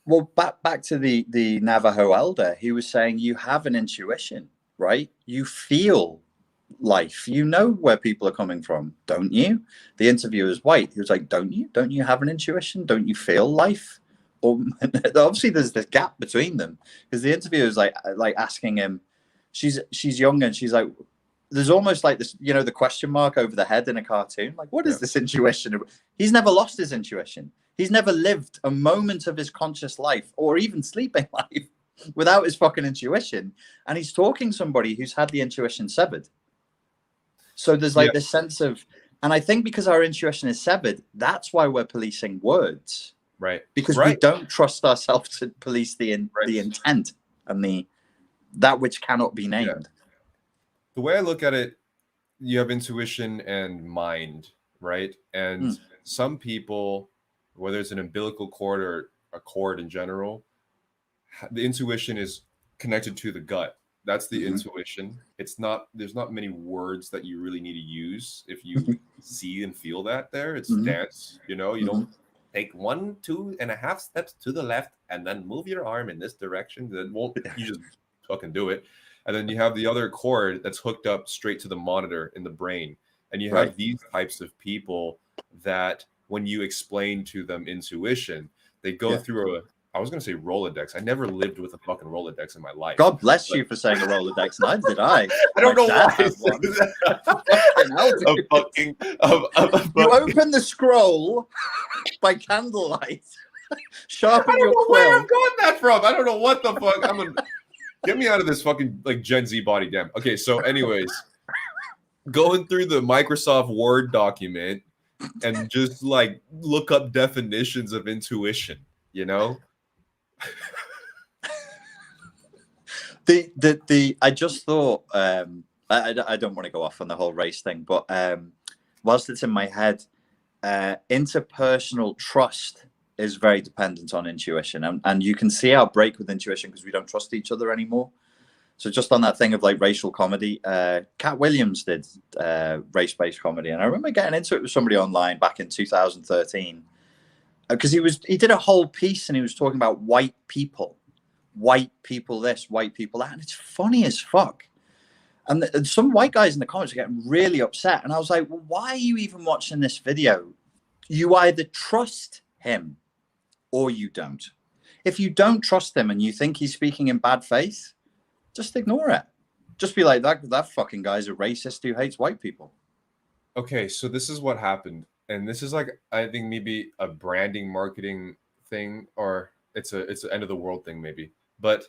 Well, back to the Navajo elder, he was saying you have an intuition, right? You feel life. You know where people are coming from, don't you? The interviewer is white. He was like, don't you? Don't you have an intuition? Don't you feel life? Or obviously there's this gap between them, because the interviewer is like asking him, she's young and she's like, there's almost like this, the question mark over the head in a cartoon. Like, what is this intuition? He's never lost his intuition. He's never lived a moment of his conscious life or even sleeping life without his fucking intuition. And he's talking to somebody who's had the intuition severed. So there's like this sense of, and I think because our intuition is severed, that's why we're policing words. Right. Because we don't trust ourselves to police the intent and that which cannot be named. Yeah. The way I look at it, you have intuition and mind, right? And some people, whether it's an umbilical cord or a cord in general, the intuition is connected to the gut. That's the intuition. There's not many words that you really need to use if you see and feel that there. It's dance, you don't take 1, 2.5 steps to the left and then move your arm in this direction. Then you just fucking do it. And then you have the other cord that's hooked up straight to the monitor in the brain. And you have these types of people that when you explain to them intuition, they go through I was going to say Rolodex. I never lived with a fucking Rolodex in my life. God bless you for saying a Rolodex. Neither did I. I don't know why. You open the scroll by candlelight. Sharpen your quill. Where I've got that from. I don't know what the fuck. Get me out of this fucking like Gen Z body, damn. Okay, so anyways, going through the Microsoft Word document and just like look up definitions of intuition, I just thought I don't want to go off on the whole race thing, but whilst it's in my head, interpersonal trust is very dependent on intuition, and you can see our break with intuition because we don't trust each other anymore. So just on that thing of like racial comedy, Cat Williams did race-based comedy, and I remember getting into it with somebody online back in 2013 because he did a whole piece and he was talking about white people this, white people that, and it's funny as fuck. And some white guys in the comments are getting really upset, and I was like, well, why are you even watching this video? You either trust him or you don't. If you don't trust him and you think he's speaking in bad faith, just ignore it. Just be like, that fucking guy's a racist who hates white people. Okay, so this is what happened. And this is like, I think maybe a branding marketing thing, or it's an end of the world thing maybe. But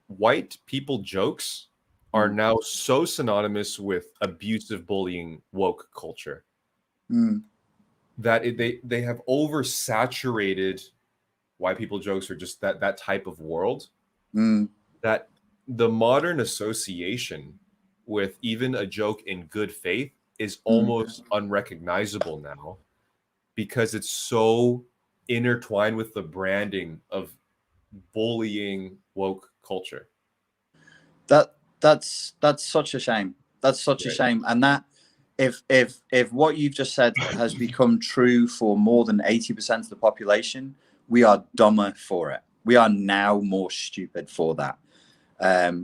white people jokes are now so synonymous with abusive bullying woke culture that they have oversaturated white people jokes or just that type of world that the modern association with even a joke in good faith is almost unrecognizable now because it's so intertwined with the branding of bullying woke culture. That's such a shame. That's such a shame. And that if what you've just said has become true for more than 80% of the population, we are dumber for it. We are now more stupid for that.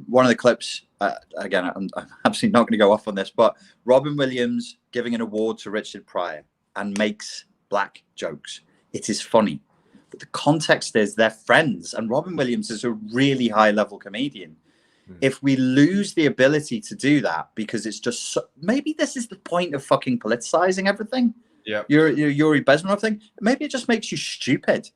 One of the clips, again, I'm absolutely not going to go off on this, but Robin Williams giving an award to Richard Pryor and makes black jokes. It is funny. But the context is they're friends, and Robin Williams is a really high-level comedian. If we lose the ability to do that because it's just maybe this is the point of fucking politicizing everything. Yeah, Yuri Bezmenov thing. Maybe it just makes you stupid.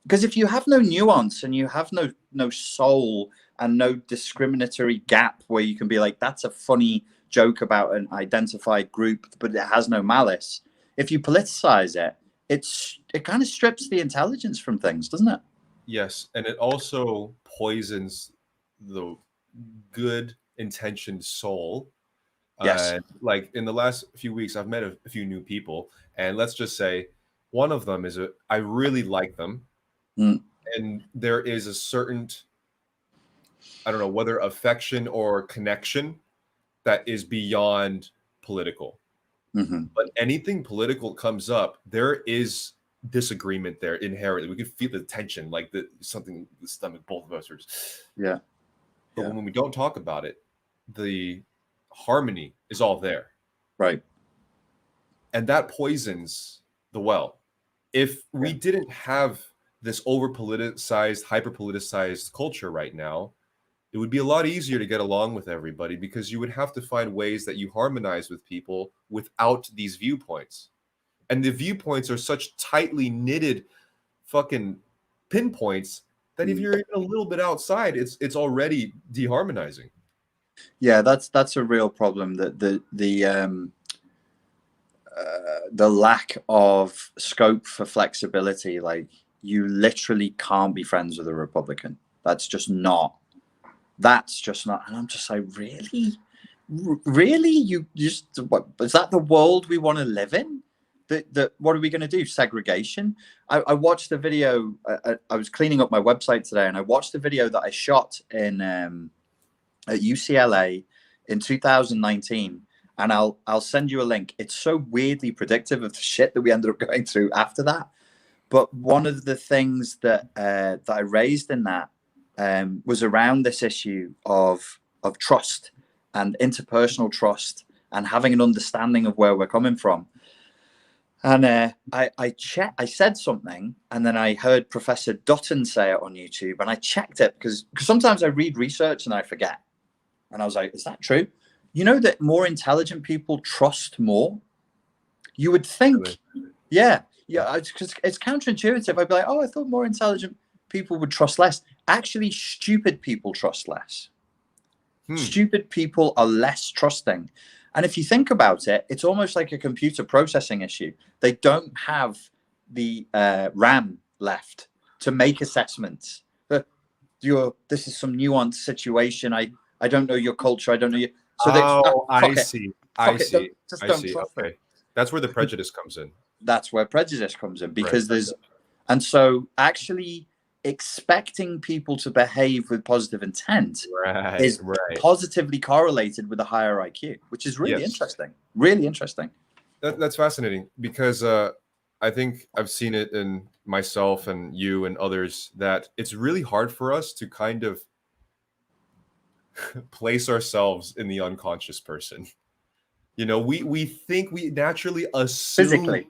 Because if you have no nuance and you have no soul and no discriminatory gap where you can be like, that's a funny joke about an identified group, but it has no malice. If you politicize it, it kind of strips the intelligence from things, doesn't it? Yes, and it also poisons the good intentioned soul. Yes. Like in the last few weeks, I've met a few new people, and let's just say one of them I really like them. And there is a certain, I don't know, whether affection or connection that is beyond political. But anything political comes up, there is disagreement there inherently. We can feel the tension, like something the stomach, both of us are just, But when we don't talk about it, the harmony is all there. Right. And that poisons the well. If we didn't have this over-politicized, hyper-politicized culture right now, it would be a lot easier to get along with everybody because you would have to find ways that you harmonize with people without these viewpoints. And the viewpoints are such tightly knitted fucking pinpoints that if you're even a little bit outside, it's already deharmonizing. Yeah, that's a real problem. That the lack of scope for flexibility. Like, you literally can't be friends with a Republican. That's just not. And I'm just like, really? You just, what is that the world we want to live in? What are we going to do? Segregation? I watched the video. I was cleaning up my website today, and I watched the video that I shot in at UCLA in 2019. And I'll send you a link. It's so weirdly predictive of the shit that we ended up going through after that. But one of the things that I raised in that was around this issue of trust and interpersonal trust and having an understanding of where we're coming from. And I said something, and then I heard Professor Dutton say it on YouTube, and I checked it because sometimes I read research and I forget. And I was like, is that true? You know that more intelligent people trust more? You would think, yeah, because it's counterintuitive. I'd be like, oh, I thought more intelligent people would trust less. Actually, stupid people trust less. Stupid people are less trusting. And if you think about it, it's almost like a computer processing issue. They don't have the RAM left to make assessments. This is some nuanced situation. I don't know your culture. I don't know you. So I see. Just don't trust them. That's where the prejudice comes in. That's where prejudice comes in, because and so actually expecting people to behave with positive intent is positively correlated with a higher IQ, which is really interesting. Really interesting. That's fascinating because I think I've seen it in myself and you and others that it's really hard for us to kind of place ourselves in the unconscious person. You know, we think we naturally assume physically.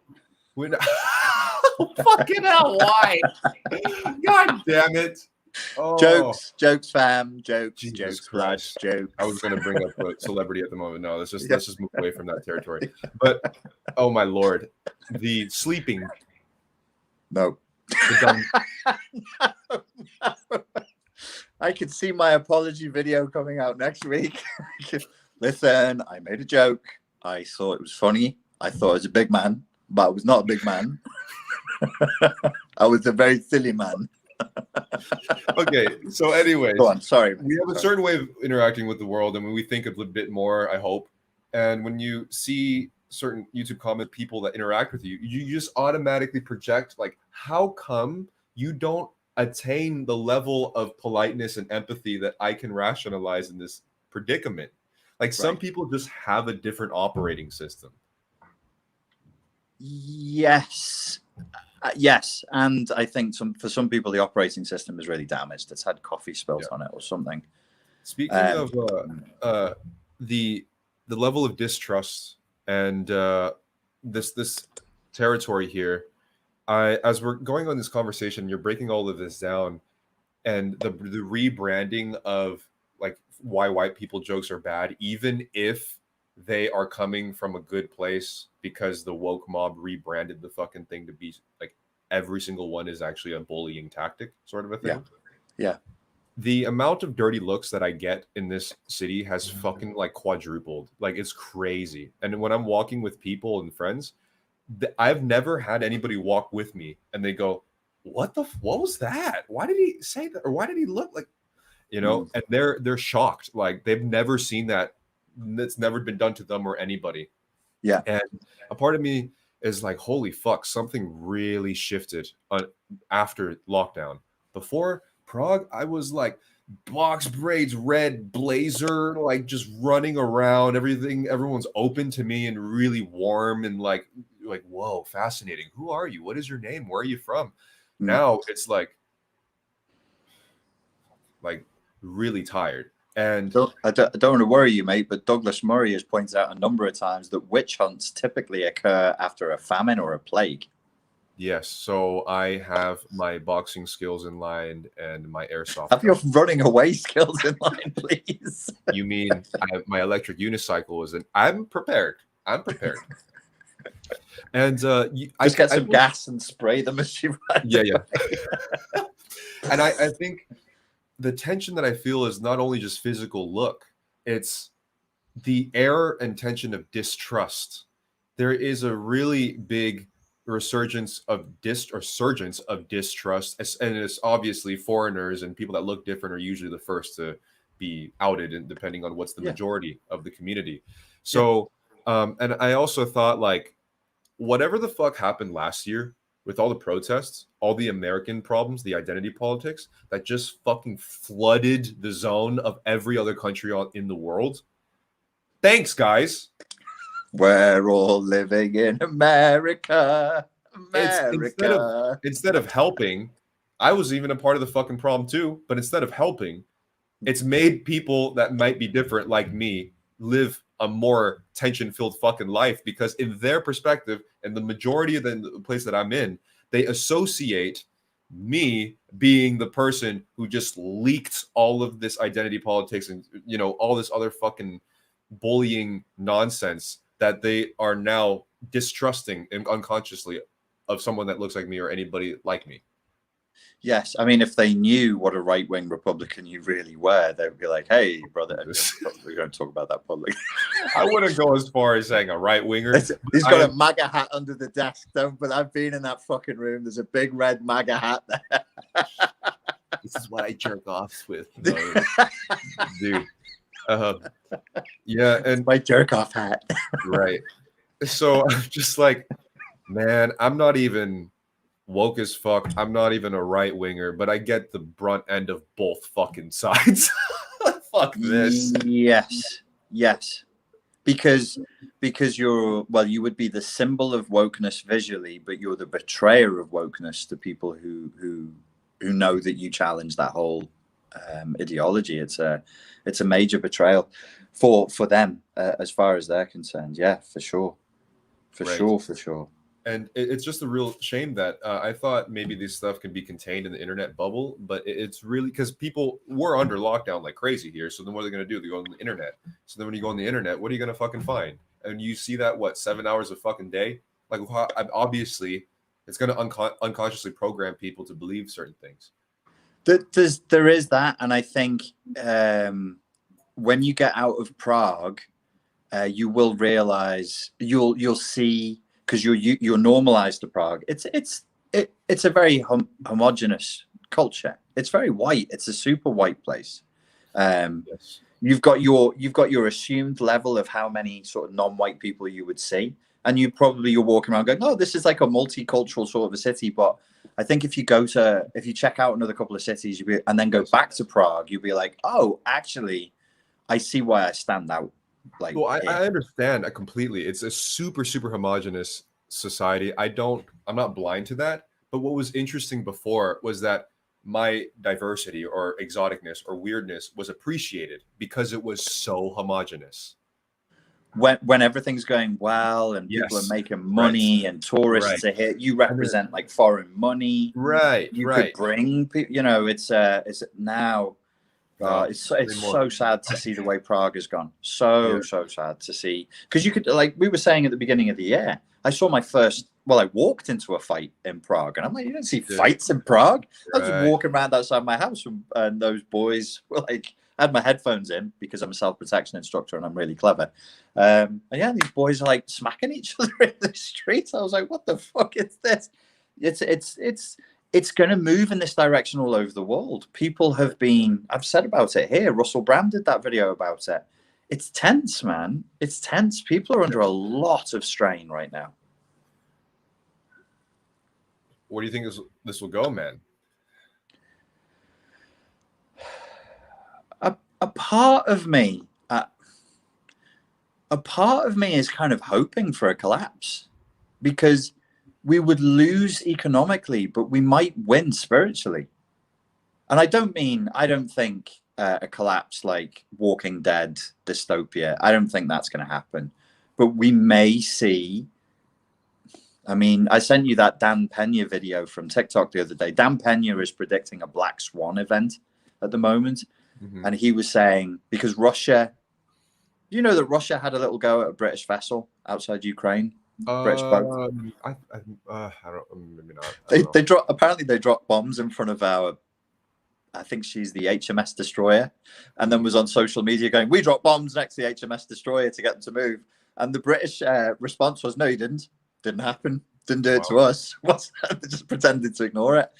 Fucking hell, why? God damn it. Oh. Jokes, fam. Jokes. Christ. Jokes. I was going to bring up a celebrity at the moment. No, let's just move away from that territory. But oh my lord, the sleeping. No. The dumb. No. I could see my apology video coming out next week. Listen, I made a joke. I thought it was funny. I thought I was a big man, but I was not a big man. I was a very silly man. Okay, so anyways, Go on, sorry. We have a certain way of interacting with the world, and when we think a little bit more, I hope. And when you see certain YouTube comment people that interact with you, you just automatically project like, how come you don't attain the level of politeness and empathy that I can rationalize in this predicament? Like some people just have a different operating system. Yes. Yes, and I think for some people the operating system is really damaged. It's had coffee spilt on it or something. Speaking of the level of distrust and this territory here, as we're going on this conversation, you're breaking all of this down, and the rebranding of like why white people jokes are bad, even if they are coming from a good place, because the woke mob rebranded the fucking thing to be like every single one is actually a bullying tactic sort of a thing. Yeah. The amount of dirty looks that I get in this city has fucking like quadrupled. Like it's crazy. And when I'm walking with people and friends, I've never had anybody walk with me and they go, what was that? Why did he say that? Or why did he look like, and they're shocked. Like they've never seen that. That's never been done to them or anybody. Yeah. And a part of me is like, holy fuck, something really shifted after lockdown. Before Prague, I was like box braids, red blazer, like just running around, everyone's open to me and really warm and like whoa, fascinating. Who are you? What is your name? Where are you from? Now it's like really tired. And I don't want to worry you, mate, but Douglas Murray has pointed out a number of times that witch hunts typically occur after a famine or a plague. Yes, so I have my boxing skills in line and my airsoft. Have your running away skills in line, please? You mean my electric unicycle is in? I'm prepared. And just get some gas and spray them as you run. Yeah. And I think the tension that I feel is not only just physical look, it's the air and tension of distrust. There is a really big resurgence of distrust, and it's obviously foreigners and people that look different are usually the first to be outed, and depending on what's the majority of the community. So, and I also thought like, whatever the fuck happened last year with all the protests, all the American problems, the identity politics that just fucking flooded the zone of every other country in the world. Thanks, guys. We're all living in America. Instead of helping, I was even a part of the fucking problem too. But instead of helping, it's made people that might be different, like me, live a more tension-filled fucking life, because in their perspective, and the majority of the place that I'm in, they associate me being the person who just leaked all of this identity politics and all this other fucking bullying nonsense, that they are now distrusting and unconsciously of someone that looks like me or anybody like me. Yes, I mean, if they knew what a right-wing Republican you really were, they would be like, "Hey, brother, we're going to talk about that publicly." I wouldn't go as far as saying a right-winger. He's got a MAGA hat under the desk, but I've been in that fucking room. There's a big red MAGA hat there. This is what I jerk off with, dude. Yeah, and it's my jerk off hat. Right. So I'm just like, man, I'm not even woke as fuck. I'm not even a right winger, but I get the brunt end of both fucking sides. Fuck this. Yes. Because you would be the symbol of wokeness visually, but you're the betrayer of wokeness to people who know that you challenge that whole ideology. It's a major betrayal for them as far as they're concerned. Yeah, for sure. For sure. And it's just a real shame that I thought maybe this stuff can be contained in the internet bubble, but it's really because people were under lockdown like crazy here. So then what are they going to do? They go on the internet. So then when you go on the internet, what are you going to fucking find? And you see that, 7 hours a fucking day? Like, obviously, it's going to unconsciously program people to believe certain things. There is that, and I think when you get out of Prague, you will realize you'll see, because you're normalized to Prague. It's a very homogenous culture. It's very white. It's a super white place. Yes. You've got your assumed level of how many sort of non-white people you would see, and you're walking around going, "Oh, this is like a multicultural sort of a city." But I think if you check out another couple of cities, and then go back to Prague, you'll be like, "Oh, actually, I see why I stand out." Like, Well, here. I understand completely. It's a super, super homogenous society. I'm not blind to that. But what was interesting before was that my diversity or exoticness or weirdness was appreciated because it was so homogenous. When everything's going well and people are Yes. making money and tourists are here, you represent like foreign money. Right. You Right. could bring people. It's now. It's so sad to see the way Prague has gone. So sad to see, because you could, like we were saying at the beginning of the year, I saw I walked into a fight in Prague, and I'm like, you don't see fights in Prague. I was walking around outside my house, and those boys were like, I had my headphones in because I'm a self-protection instructor and I'm really clever. And yeah, these boys are like smacking each other in the streets. I was like, what the fuck is this? It's going to move in this direction all over the world. People have been, I've said about it here. Russell Brand did that video about it. It's tense, man. It's tense. People are under a lot of strain right now. Where do you think this will go, man? A part of me is kind of hoping for a collapse, because we would lose economically, but we might win spiritually. And I don't think a collapse like Walking Dead dystopia. I don't think that's going to happen. But we may see. I mean, I sent you that Dan Pena video from TikTok the other day. Dan Pena is predicting a black swan event at the moment. Mm-hmm. And he was saying, because Russia, that Russia had a little go at a British vessel outside Ukraine. British boat. I don't, maybe not. They dropped bombs in front of I think she's the HMS Destroyer, and then was on social media going, "We dropped bombs next to the HMS Destroyer to get them to move." And the British response was, "No, you didn't. Didn't happen. Didn't do it to us." They just pretended to ignore it.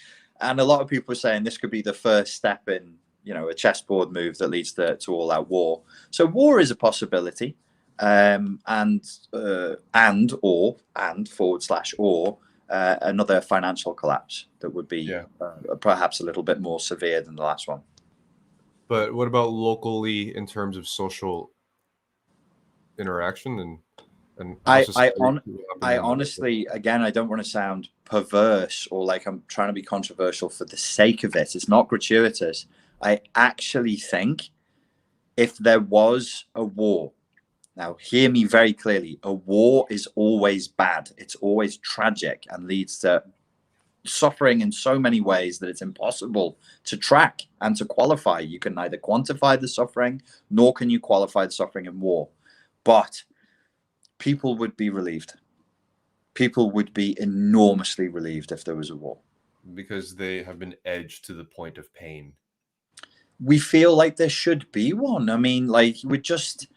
And a lot of people were saying this could be the first step in, a chessboard move that leads to all-out war. So war is a possibility, and another financial collapse that would be perhaps a little bit more severe than the last one. But what about locally in terms of social interaction and I honestly, again, I don't want to sound perverse or like I'm trying to be controversial for the sake of it. It's not gratuitous. I actually think if there was a war, now hear me very clearly, a war is always bad. It's always tragic and leads to suffering in so many ways that it's impossible to track and to qualify. You can neither quantify the suffering, nor can you qualify the suffering in war. But people would be relieved. People would be enormously relieved if there was a war. Because they have been edged to the point of pain. We feel like there should be one. I mean, like, we're just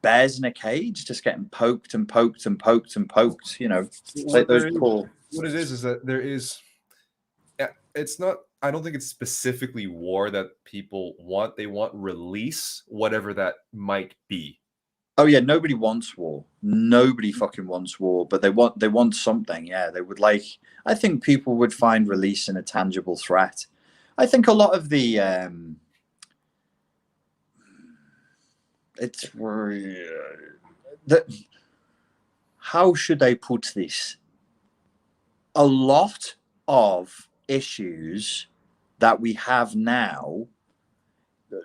bears in a cage, just getting poked and poked and poked and poked, like those poor. What it is that there is, it's not, I don't think it's specifically war that people want. They want release, whatever that might be. Oh yeah, nobody wants war. Nobody fucking wants war, but they want something. Yeah, they would like. I think people would find release in a tangible threat. I think a lot of the how should I put this? A lot of issues that we have now.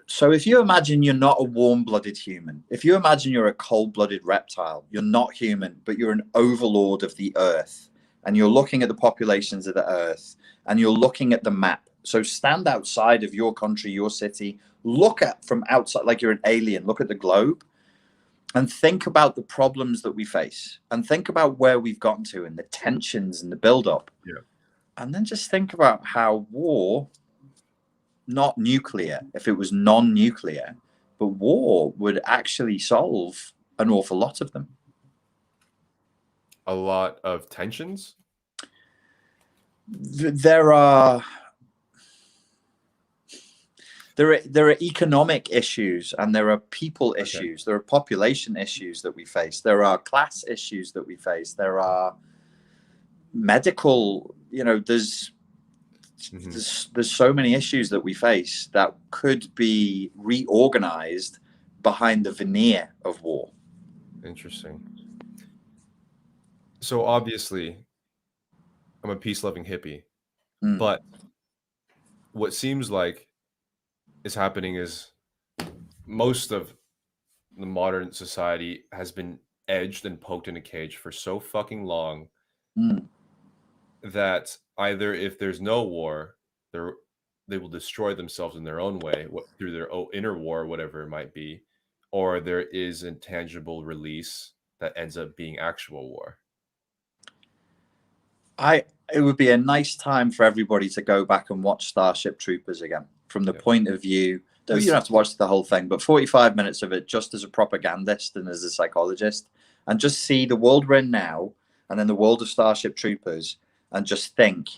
So if you imagine you're not a warm-blooded human, if you imagine you're a cold-blooded reptile, you're not human, but you're an overlord of the earth, and you're looking at the populations of the earth, and you're looking at the map. So stand outside of your country, your city, look at from outside like you're an alien, look at the globe, and think about the problems that we face, and think about where we've gotten to and the tensions and the build-up. Yeah. And then just think about how war not nuclear, if it was non-nuclear, but war would actually solve an awful lot of them. A lot of tensions. There are economic issues, and there are people issues. There are population issues that we face. There are class issues that we face. There are medical, there's so many issues that we face that could be reorganized behind the veneer of war. Interesting. So obviously, I'm a peace-loving hippie, but what seems like is happening is most of the modern society has been edged and poked in a cage for so fucking long that either if there's no war, they will destroy themselves in their own way through their own inner war, whatever it might be, or there is a tangible release that ends up being actual war. It would be a nice time for everybody to go back and watch Starship Troopers again, from the point of view. You don't have to watch the whole thing, but 45 minutes of it just as a propagandist and as a psychologist, and just see the world we're in now and then the world of Starship Troopers, and just think,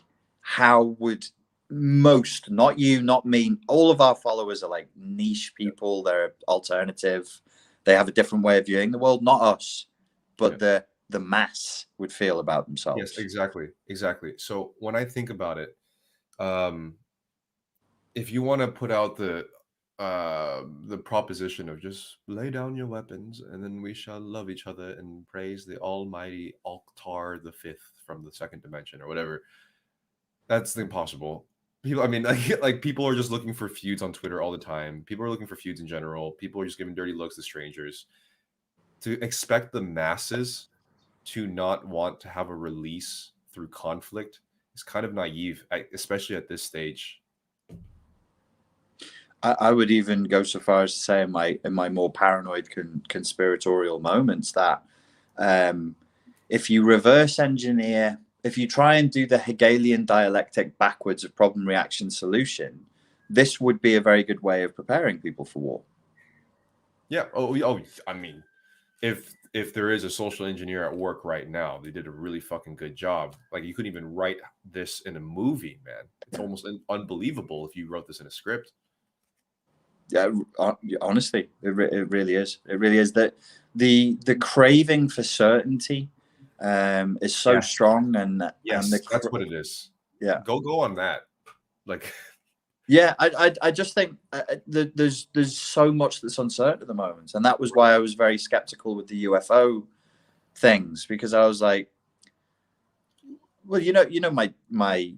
how would most, not you, not me, all of our followers are like niche people, they're alternative, they have a different way of viewing the world, not us, but the mass would feel about themselves. Yes, exactly. So when I think about it, if you want to put out the proposition of just lay down your weapons and then we shall love each other and praise the almighty Altar the Fifth from the second dimension or whatever, that's impossible. People, I mean, like people are just looking for feuds on Twitter all the time. People are looking for feuds in general. People are just giving dirty looks to strangers. To expect the masses to not want to have a release through conflict is kind of naive, especially at this stage. I would even go so far as to say in my more paranoid conspiratorial moments that if you reverse engineer, if you try and do the Hegelian dialectic backwards of problem, reaction, solution, this would be a very good way of preparing people for war. Yeah. Oh, I mean, if there is a social engineer at work right now, they did a really fucking good job. Like, you couldn't even write this in a movie, man. It's almost unbelievable if you wrote this in a script. Yeah, honestly, it really is. It really is. That the craving for certainty is so strong, and that's what it is. Yeah, go on that. Like, yeah, I just think there's so much that's uncertain at the moment, and that was why I was very skeptical with the UFO things, because I was like, well, my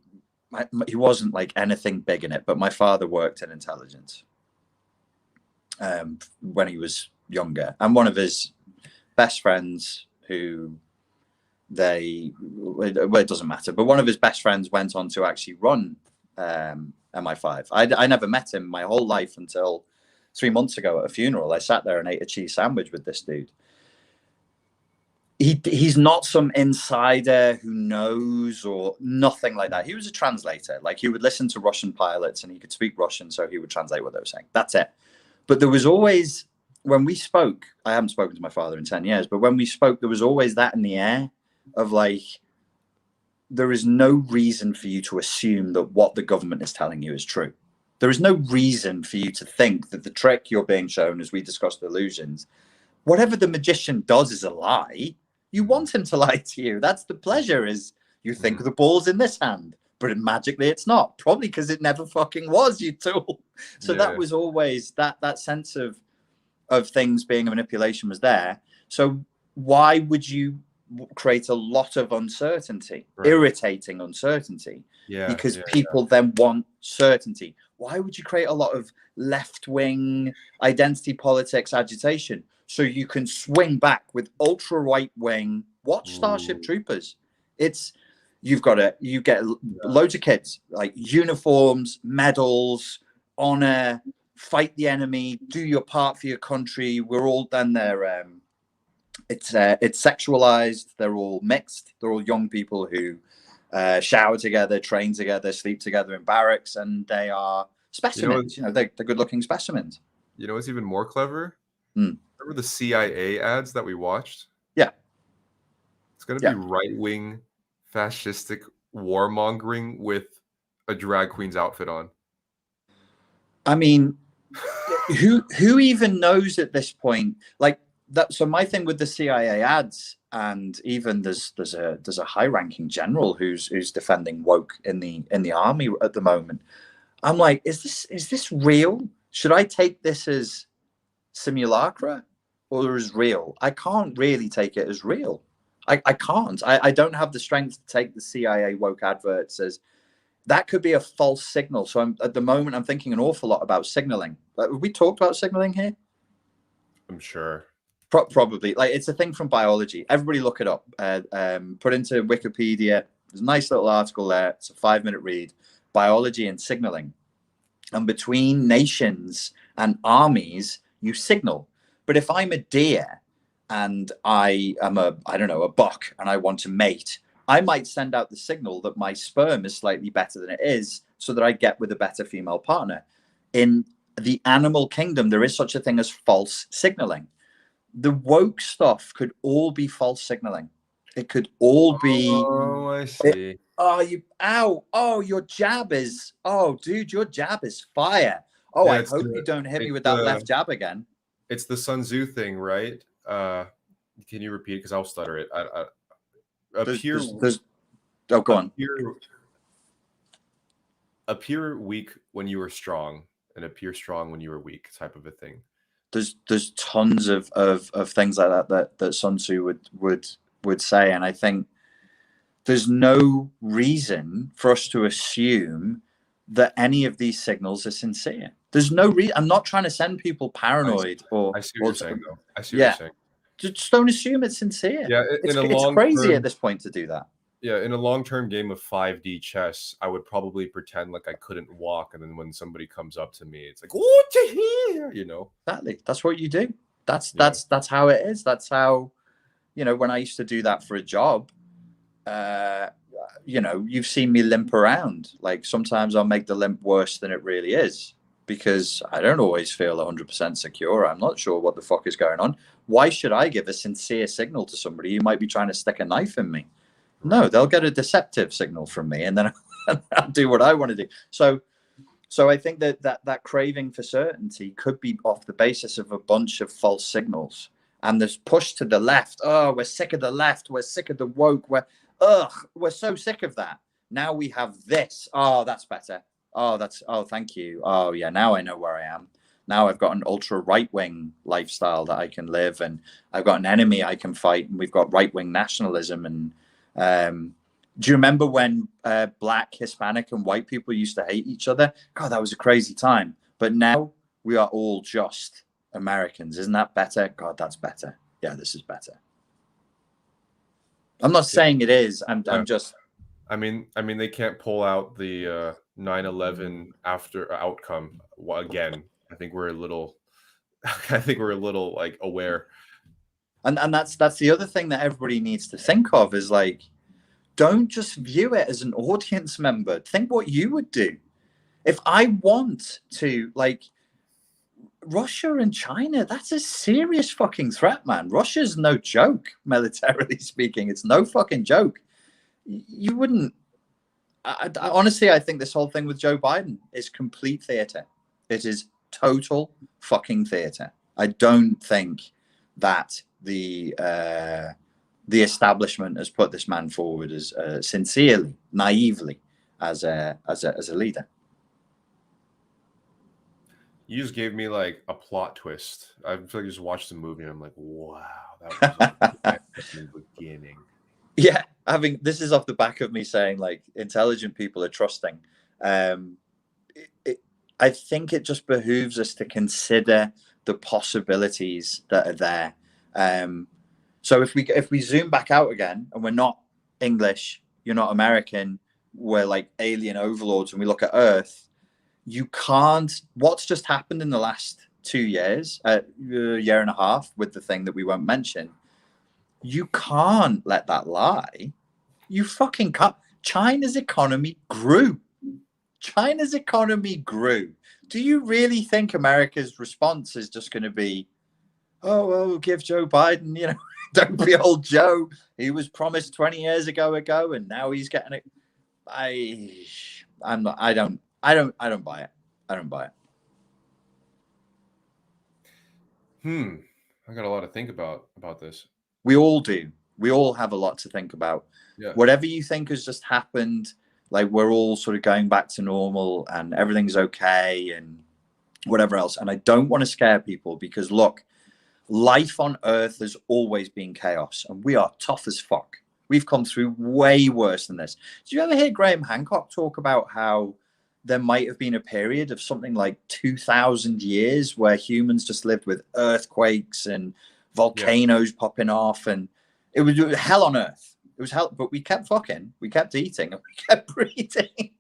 he wasn't like anything big in it, but my father worked in intelligence when he was younger, and one of his best friends it doesn't matter, but one of his best friends went on to actually run MI5. I never met him my whole life until 3 months ago at a funeral. I sat there and ate a cheese sandwich with this dude. He's not some insider who knows or nothing like that. He was a translator. Like, he would listen to Russian pilots and he could speak Russian, so he would translate what they were saying. That's it. But there was always, when we spoke, I haven't spoken to my father in 10 years, but when we spoke, there was always that in the air of like, there is no reason for you to assume that what the government is telling you is true. There is no reason for you to think that the trick you're being shown, as we discussed illusions, whatever the magician does is a lie. You want him to lie to you. That's the pleasure, is you think the ball's in this hand, but magically it's not. Probably because it never fucking was, you tool. So that was always that sense of things being a manipulation was there. So why would you create a lot of uncertainty, irritating uncertainty? Because people then want certainty. Why would you create a lot of left-wing identity politics agitation? So you can swing back with ultra right-wing. Watch Starship Troopers. You get loads of kids, like uniforms, medals, honor, fight the enemy, do your part for your country. We're all done there. It's sexualized. They're all mixed. They're all young people who shower together, train together, sleep together in barracks, and they are specimens. They're good-looking specimens. You know what's even more clever? Hmm. Remember the CIA ads that we watched? Yeah. It's going to be right-wing, fascistic warmongering with a drag queen's outfit on. I mean, who even knows at this point? Like that. So my thing with the CIA ads, and even there's a high-ranking general who's defending woke in the army at the moment. I'm like, is this real? Should I take this as simulacra or as real? I can't really take it as real. I can't. I don't have the strength to take the CIA woke adverts as that could be a false signal. So at the moment I'm thinking an awful lot about signaling. Have we talked about signaling here? I'm sure. Probably. Like, it's a thing from biology. Everybody look it up. Put into Wikipedia. There's a nice little article there. It's a 5-minute read. Biology and signaling. And between nations and armies, you signal. But if I'm a deer and I am a buck and I want to mate, I might send out the signal that my sperm is slightly better than it is so that I get with a better female partner. In the animal kingdom, there is such a thing as false signaling. The woke stuff could all be false signaling. It could all be. Oh, I see. Your jab is. Oh, dude, your jab is fire. Oh, yeah, I hope you don't hit me with that left jab again. It's the Sun Tzu thing, right? Can you repeat? Because I'll stutter it. Go on. Appear weak when you were strong, and appear strong when you were weak, type of a thing. There's tons of things like that Sun Tzu would say, and I think there's no reason for us to assume that any of these signals are sincere. There's no reason. I'm not trying to send people paranoid I see what you're saying, though. I see what you're saying. Just don't assume it's sincere. Yeah, it's crazy at this point to do that. Yeah, in a long-term game of 5D chess, I would probably pretend like I couldn't walk, and then when somebody comes up to me, it's like, "What you hear?" Exactly. That's what you do. That's how it is. That's how, when I used to do that for a job, you've seen me limp around. Like, sometimes I'll make the limp worse than it really is because I don't always feel 100% secure. I'm not sure what the fuck is going on. Why should I give a sincere signal to somebody who might be trying to stick a knife in me? No, they'll get a deceptive signal from me, and then I'll do what I want to do. So I think that craving for certainty could be off the basis of a bunch of false signals. And this push to the left. Oh, we're sick of the left. We're sick of the woke. We're so sick of that. Now we have this. Oh, that's better. Oh, thank you. Oh, yeah, now I know where I am. Now I've got an ultra right-wing lifestyle that I can live, and I've got an enemy I can fight, and we've got right-wing nationalism. And do you remember when black, Hispanic, and white people used to hate each other? God, that was a crazy time. But now we are all just Americans. Isn't that better? God, that's better. Yeah, this is better. I'm not saying it is. I'm just. I mean, they can't pull out the 9/11 after outcome again. I think we're a little like aware. And that's the other thing that everybody needs to think of is like, don't just view it as an audience member. Think what you would do. If I want to, like, Russia and China, that's a serious fucking threat, man. Russia's no joke, militarily speaking. It's no fucking joke. You wouldn't. Honestly, I think this whole thing with Joe Biden is complete theater. It is total fucking theater. I don't think that the establishment has put this man forward as sincerely, naively, as a leader. You just gave me like a plot twist. I feel like I just watched the movie and I'm like, wow, that was in the beginning. Yeah, this is off the back of me saying like intelligent people are trusting. I think it just behooves us to consider the possibilities that are there. So if we zoom back out again, and we're not English, you're not American, we're like alien overlords, and we look at Earth, you can't. What's just happened in the last 2 years, year and a half, with the thing that we won't mention, you can't let that lie. You fucking can't. China's economy grew. China's economy grew. Do you really think America's response is just going to be, oh, give Joe Biden, you know, don't be old Joe. He was promised 20 years ago, and now he's getting it. I'm not. I don't buy it. I don't buy it. I got a lot to think about this. We all do. We all have a lot to think about. Yeah. Whatever you think has just happened, like we're all sort of going back to normal and everything's okay and whatever else. And I don't want to scare people because look, life on Earth has always been chaos and we are tough as fuck. We've come through way worse than this. Did you ever hear Graham Hancock talk about how there might have been a period of something like 2,000 years where humans just lived with earthquakes and volcanoes popping off, and it was hell on earth. It was hell, but we kept fucking, we kept eating, and we kept breathing.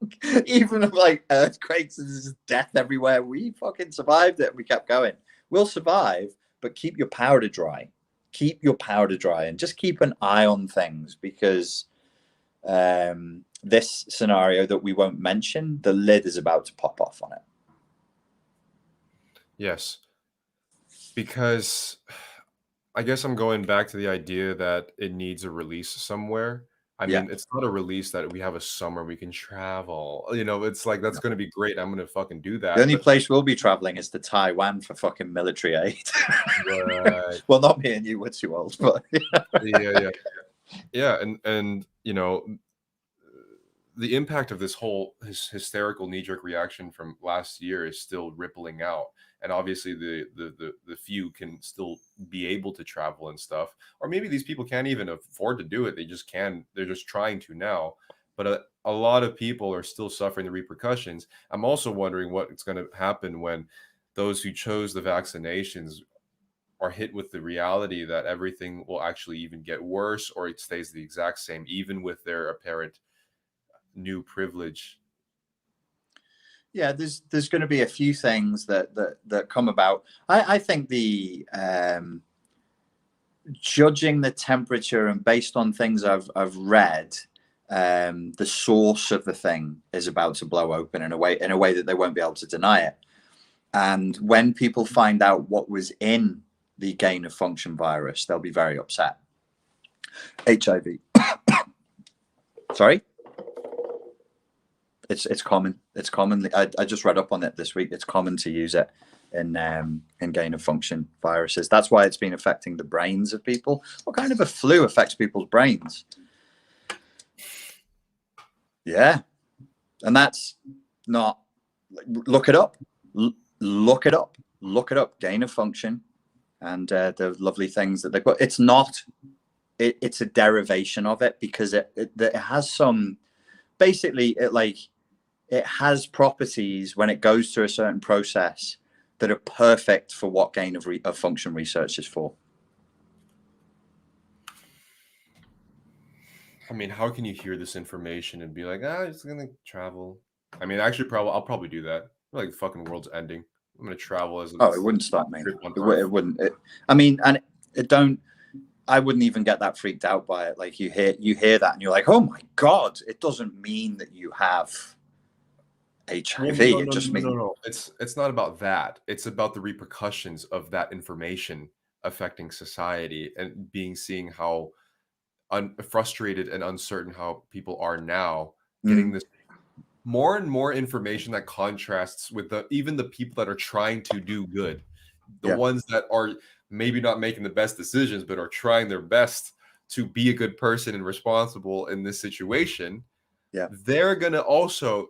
Even with like earthquakes and there's death everywhere, we fucking survived it. We kept going. We'll survive, but keep your powder dry. Keep your powder dry and just keep an eye on things because this scenario that we won't mention, the lid is about to pop off on it. Yes, because I guess I'm going back to the idea that it needs a release somewhere. I mean, it's not a release that we have a summer we can travel. You know, it's like that's going to be great. I'm going to fucking do that. The only place we'll be traveling is to Taiwan for fucking military aid. Right. Well, not me and you. We're too old, but yeah. And you know, the impact of this whole hysterical knee-jerk reaction from last year is still rippling out. And obviously the few can still be able to travel and stuff, or maybe these people can't even afford to do it. They just can. They're just trying to now. But a lot of people are still suffering the repercussions. I'm also wondering what's going to happen when those who chose the vaccinations are hit with the reality that everything will actually even get worse, or it stays the exact same, even with their apparent new privilege. Yeah, there's going to be a few things that come about. I think the judging the temperature and based on things I've read, the source of the thing is about to blow open in a way that they won't be able to deny it. And when people find out what was in the gain of function virus, they'll be very upset. HIV. Sorry. It's common. It's commonly. I just read up on it this week. It's common to use it in gain of function viruses. That's why it's been affecting the brains of people. What kind of a flu affects people's brains? Yeah, and that's not. Look it up. Look it up. Look it up. Gain of function, and the lovely things that they've got. It's not. It's a derivation of it because it has some. Basically, it has properties when it goes through a certain process that are perfect for what gain of function research is for. I mean, how can you hear this information and be like, it's gonna travel? I mean, actually, I'll probably do that. Like, the fucking world's ending. I'm gonna travel as. It wouldn't stop me. It wouldn't. I mean, and it don't. I wouldn't even get that freaked out by it. Like you hear that and you're like, oh my God, it doesn't mean that you have HIV. It just means no. It's not about that. It's about the repercussions of that information affecting society and seeing how frustrated and uncertain how people are now getting this more and more information that contrasts with even the people that are trying to do good, the ones that are maybe not making the best decisions, but are trying their best to be a good person and responsible in this situation. Yeah, they're gonna also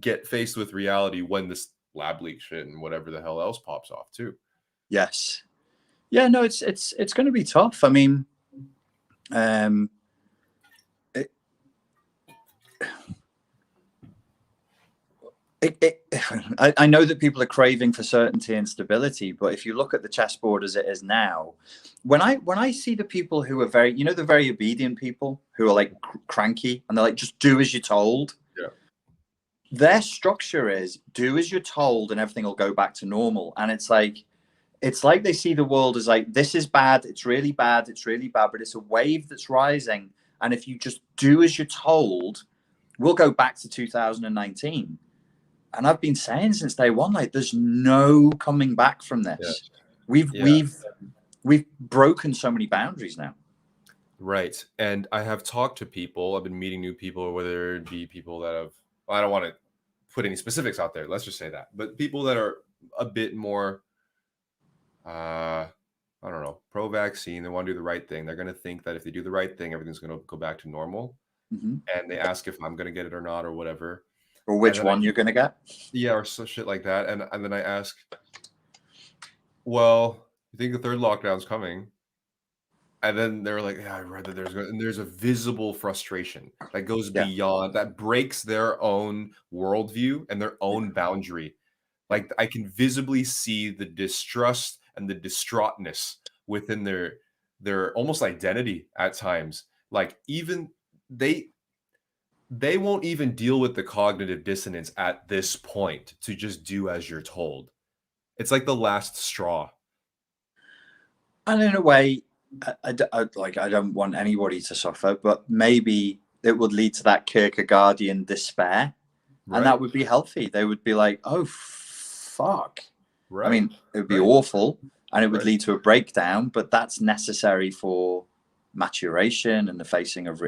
get faced with reality when this lab leak shit and whatever the hell else pops off too. Yes. Yeah. No, it's going to be tough. I mean, I know that people are craving for certainty and stability, but if you look at the chessboard as it is now, when I see the people who are very, the very obedient people who are like cranky and they're like, just do as you're told. Yeah. Their structure is do as you're told and everything will go back to normal. And it's like they see the world as like, this is bad. It's really bad. It's really bad, but it's a wave that's rising. And if you just do as you're told, we'll go back to 2019. And I've been saying since day one, like, there's no coming back from this. Yeah. We've broken so many boundaries now. Right. And I have talked to people, I've been meeting new people, whether it be people that have, well, I don't want to put any specifics out there, let's just say that, but people that are a bit more, I don't know, pro-vaccine, they want to do the right thing. They're going to think that if they do the right thing, everything's going to go back to normal. And they ask if I'm going to get it or not or whatever. Or which one you're going to get. Yeah, or so shit like that. And then I ask, well, you think the third lockdown's coming? And then they're like, yeah, I read that there's a visible frustration that goes beyond, that breaks their own worldview and their own boundary. Like, I can visibly see the distrust and the distraughtness within their almost identity at times. Like, even they won't even deal with the cognitive dissonance at this point to just do as you're told. It's like the last straw. And in a way, I don't want anybody to suffer, but maybe it would lead to that Kierkegaardian despair, and that would be healthy. They would be like, "Oh, fuck!" I mean, it would be awful, and it would lead to a breakdown, but that's necessary for maturation and the facing of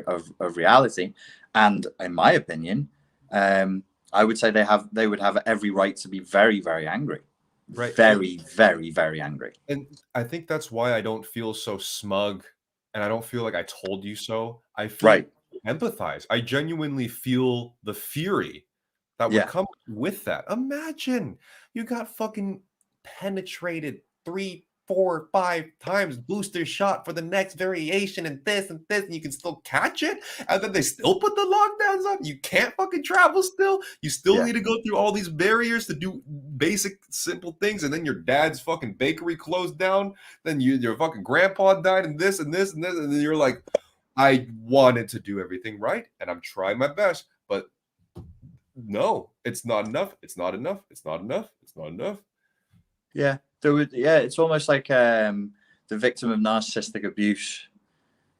reality. And in my opinion, I would say they would have every right to be very, very angry. Very, very, very angry. And I think that's why I don't feel so smug, and I don't feel like I told you so. I feel empathize. I genuinely feel the fury that would come with that. Imagine you got fucking penetrated 3, 4, 5 times, booster shot for the next variation and this, and you can still catch it, and then they still put the lockdowns on. You can't fucking travel still. You still need to go through all these barriers to do basic, simple things, and then your dad's fucking bakery closed down, then your fucking grandpa died, and this, and this, and this, and then you're like, I wanted to do everything right, and I'm trying my best, but no, it's not enough. It's not enough. It's not enough. It's not enough. Yeah. It's almost like the victim of narcissistic abuse.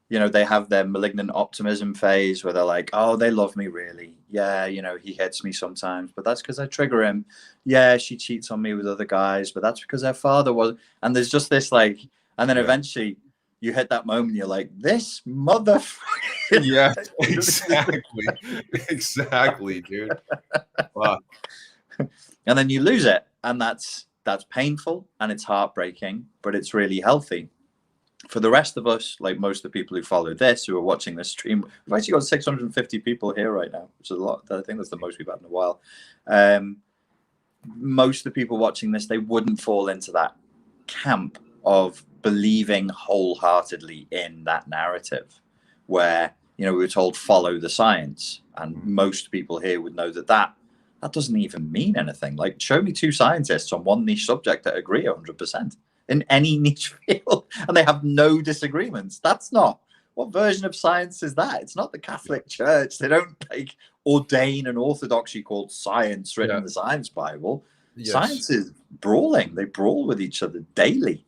You know, they have their malignant optimism phase where they're like, "Oh, they love me really. Yeah, you know, he hits me sometimes, but that's because I trigger him. Yeah, she cheats on me with other guys, but that's because her father was." And there's just this like, and then eventually you hit that moment, you're like, "This motherfucker." Yeah, exactly, dude. Fuck. And then you lose it, and that's painful and it's heartbreaking, but it's really healthy. For the rest of us, like most of the people who follow this, who are watching this stream, we've actually got 650 people here right now, which is a lot. I think that's the most we've had in a while. Most of the people watching this, they wouldn't fall into that camp of believing wholeheartedly in that narrative where, you know, we were told follow the science, and most people here would know that doesn't even mean anything. Like, show me 2 scientists on one niche subject that agree 100% in any niche field, and they have no disagreements. That's not, what version of science is that? It's not the Catholic Church. They don't like ordain an orthodoxy called science written in the Science Bible. Science is brawling. They brawl with each other daily.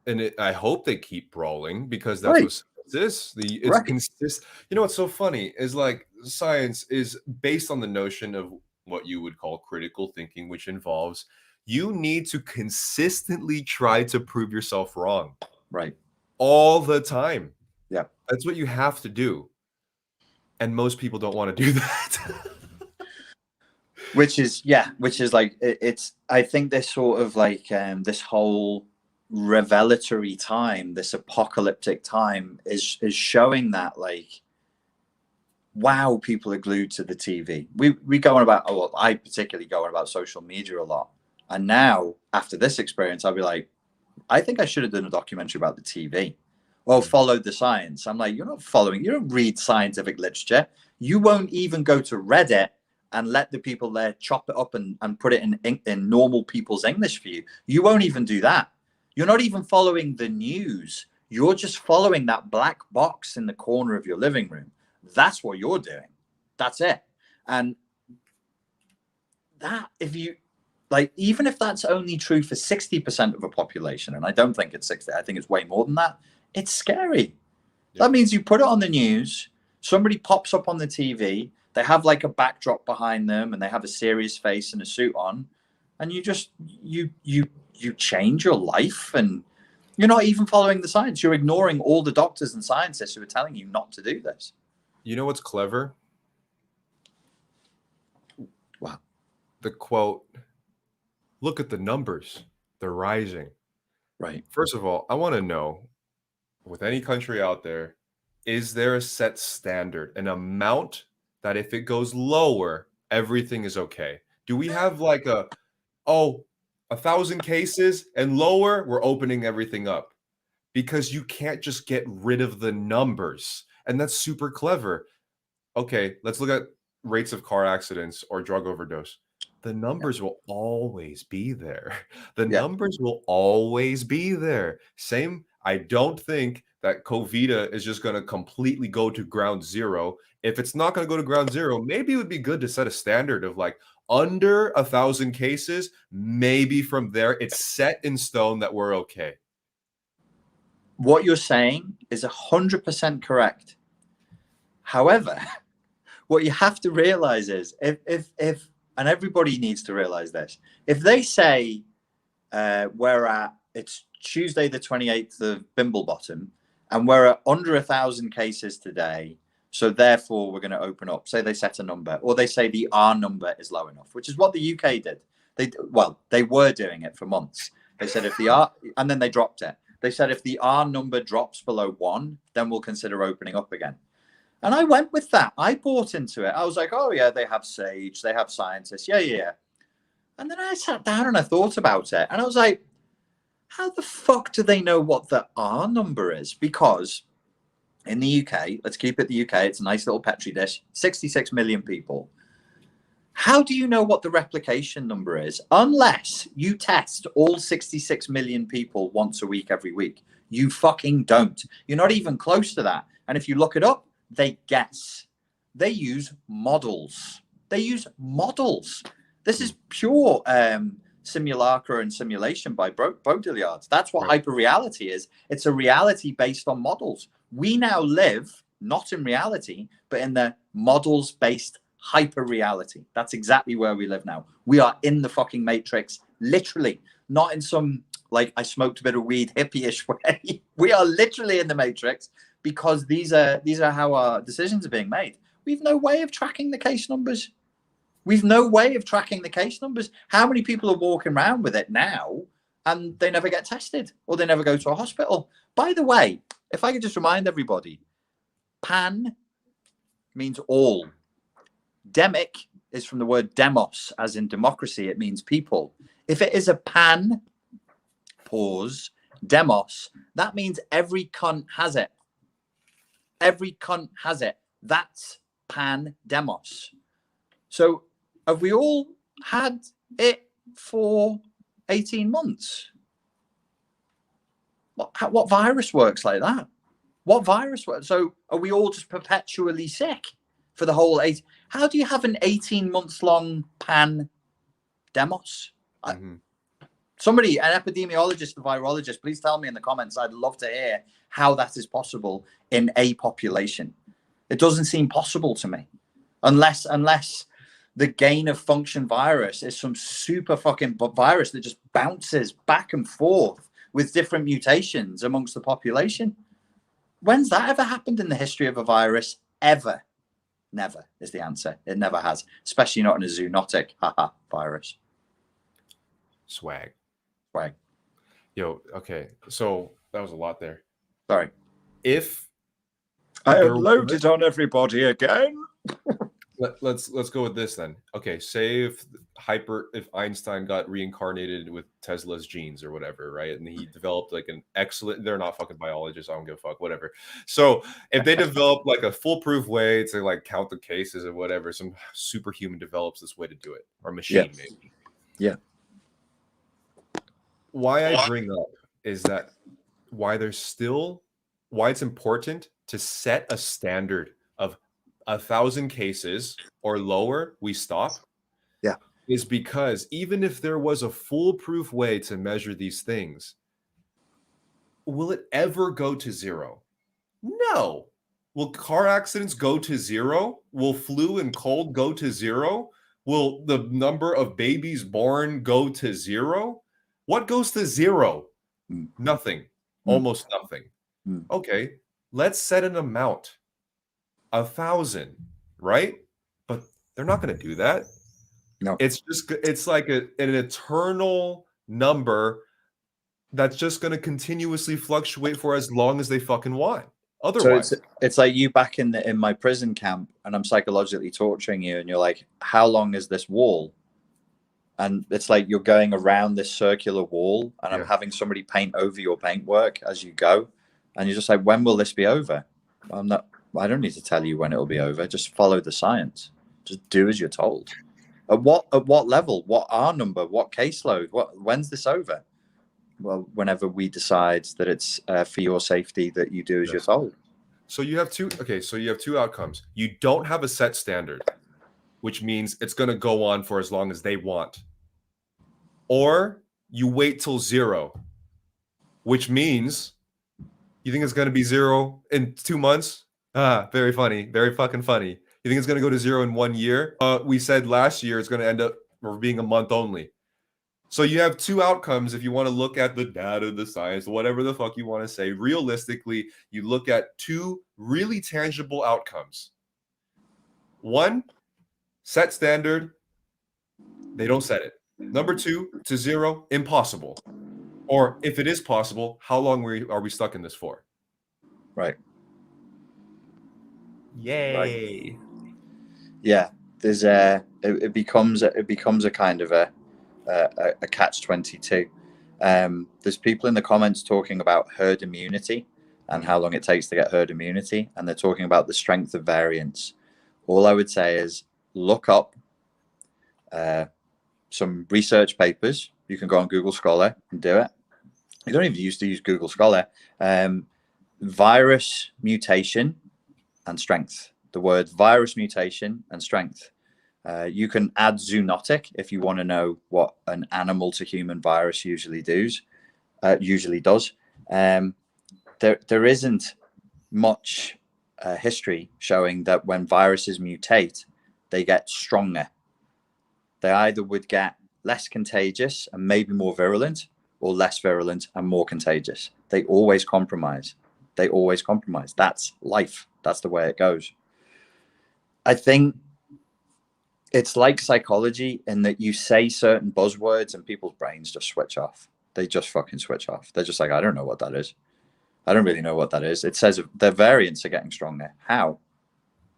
And I hope they keep brawling, because that's what science is. It's consistent. You know what's so funny is, like, science is based on the notion of what you would call critical thinking, which involves you need to consistently try to prove yourself wrong. All the time. Yeah. That's what you have to do. And most people don't want to do that. which is like, it's, I think this sort of like, this whole revelatory time, this apocalyptic time is showing that, like, wow, people are glued to the TV. We go on about, I particularly go on about social media a lot. And now, after this experience, I'll be like, I think I should have done a documentary about the TV. Or followed the science. I'm like, you're not following, you don't read scientific literature. You won't even go to Reddit and let the people there chop it up and put it in normal people's English for you. You won't even do that. You're not even following the news. You're just following that black box in the corner of your living room. That's what you're doing. That's it. And that, if you, like, even if that's only true for 60% of a population, and I don't think it's 60, I think it's way more than that, it's scary. That means you put it on the news, somebody pops up on the TV, They have like a backdrop behind them, and they have a serious face and a suit on, and you change your life, and you're not even following the science. You're ignoring all the doctors and scientists who are telling you not to do this. You know what's clever? Wow. The quote, look at the numbers. They're rising. Right. First of all, I want to know, with any country out there, is there a set standard, an amount that if it goes lower, everything is okay? Do we have like 1,000 cases and lower, we're opening everything up? Because you can't just get rid of the numbers. And that's super clever. Okay, let's look at rates of car accidents or drug overdose. The numbers will always be there. The Yeah. numbers will always be there. Same, I don't think that Covida is just going to completely go to ground zero. If it's not going to go to ground zero, maybe it would be good to set a standard of like under 1,000 cases. Maybe from there, it's set in stone that we're okay. What you're saying is 100% correct. However, what you have to realize is if and everybody needs to realize this, if they say it's Tuesday the 28th of Bimblebottom and we're at under 1,000 cases today, so therefore we're going to open up, say they set a number, or they say the R number is low enough, which is what the UK did. They were doing it for months. They said if the R, and then they dropped it. They said if the R number drops below 1, then we'll consider opening up again. And I went with that. I bought into it. I was like, oh, yeah, they have SAGE. They have scientists. Yeah. And then I sat down and I thought about it. And I was like, how the fuck do they know what the R number is? Because in the UK, let's keep it the UK. It's a nice little Petri dish. 66 million people. How do you know what the replication number is? Unless you test all 66 million people once a week, every week. You fucking don't. You're not even close to that. And if you look it up, they guess. They use models. This is pure simulacra and simulation by Baudrillard. That's what hyperreality is. It's a reality based on models. We now live not in reality, but in the models-based hyperreality. That's exactly where we live now. We are in the fucking matrix, literally, not in some like I smoked a bit of weed hippie-ish way. We are literally in the matrix because these are how our decisions are being made. We've no way of tracking the case numbers. How many people are walking around with it now and they never get tested or they never go to a hospital? By the way, if I could just remind everybody, pan means all. Demic is from the word demos, as in democracy. It means people. If it is a pan, pause, demos, that means every cunt has it. Every cunt has it. That's pan demos. So have we all had it for 18 months? What virus works like that? What virus works? So are we all just perpetually sick for the whole 8? How do you have an 18 months long pan demos? Somebody, an epidemiologist, a virologist, please tell me in the comments. I'd love to hear how that is possible in a population. It doesn't seem possible to me, unless the gain of function virus is some super fucking virus that just bounces back and forth with different mutations amongst the population. When's that ever happened in the history of a virus? Ever. Never is the answer. It never has, especially not in a zoonotic virus. Swag. Yo, okay. So that was a lot there. Sorry. If I unloaded on everybody again. Let's go with this then. Okay, say if Einstein got reincarnated with Tesla's genes or whatever, right? And he developed like an excellent, they're not fucking biologists, I don't give a fuck, whatever. So if they develop like a foolproof way to like count the cases or whatever, some superhuman develops this way to do it, or machine maybe. Yeah. Why I bring up is that why it's important to set a standard of 1,000 cases or lower, we stop. Yeah. Is because even if there was a foolproof way to measure these things, will it ever go to zero? No. Will car accidents go to zero? Will flu and cold go to zero? Will the number of babies born go to zero? What goes to zero? Mm. Nothing. Mm. Almost nothing. Mm. Okay, let's set an amount. 1,000, right? But they're not going to do that. No. It's like an eternal number that's just going to continuously fluctuate for as long as they fucking want. Otherwise, So it's like you back in my prison camp, and I'm psychologically torturing you, and you're like, how long is this wall? And it's like you're going around this circular wall, and I'm having somebody paint over your paintwork as you go, and you're just like, when will this be over? I don't need to tell you when it'll be over. Just follow the science. Just do as you're told. At what level? What R number? What caseload? When's this over? Well, whenever we decide that it's for your safety that you do as you're told. So you have two. Okay, so you have two outcomes. You don't have a set standard, which means it's going to go on for as long as they want. Or you wait till zero, which means you think it's going to be zero in 2 months. Very funny. Very fucking funny. You think it's going to go to zero in 1 year? We said last year it's going to end up being a month only. So you have two outcomes if you want to look at the data, the science, whatever the fuck you want to say. Realistically, you look at two really tangible outcomes. One, set standard. They don't set it. Number two, to zero, impossible. Or if it is possible, how long are we stuck in this for? Right. Yay. Right. Yeah. There's it becomes a kind of a catch-22. There's people in the comments talking about herd immunity and how long it takes to get herd immunity, and they're talking about the strength of variance. All I would say is look up some research papers. You can go on Google Scholar and do it. You don't even used to use Google Scholar. Virus mutation and strength. The word virus mutation and strength. You can add zoonotic if you want to know what an animal to human virus usually does. There isn't much history showing that when viruses mutate, they get stronger. They either would get less contagious and maybe more virulent, or less virulent and more contagious. They always compromise. That's life. That's the way it goes. I think it's like psychology in that you say certain buzzwords and people's brains just switch off. They just fucking switch off. They're just like, I don't know what that is. I don't really know what that is. It says their variants are getting stronger. How?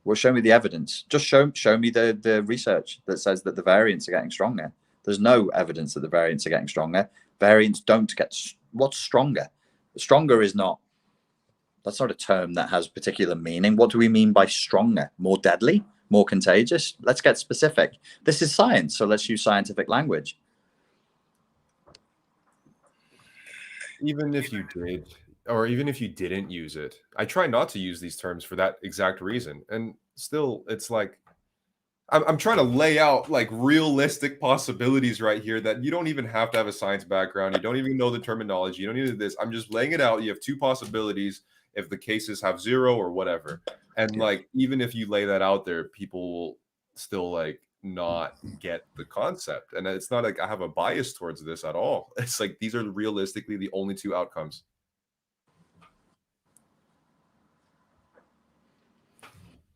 Well, show me the evidence. Just show me the research that says that the variants are getting stronger. There's no evidence that the variants are getting stronger. Variants don't get... What's stronger? Stronger is not... That's not a term that has particular meaning. What do we mean by stronger? More deadly? More contagious? Let's get specific. This is science, so let's use scientific language. Even if you did, or even if you didn't use it, I try not to use these terms for that exact reason. And still, it's like, I'm trying to lay out like realistic possibilities right here that you don't even have to have a science background. You don't even know the terminology. You don't need this. I'm just laying it out. You have two possibilities if the cases have zero or whatever. And like, even if you lay that out there, people will still like not get the concept. And it's not like I have a bias towards this at all. It's like, these are realistically the only two outcomes.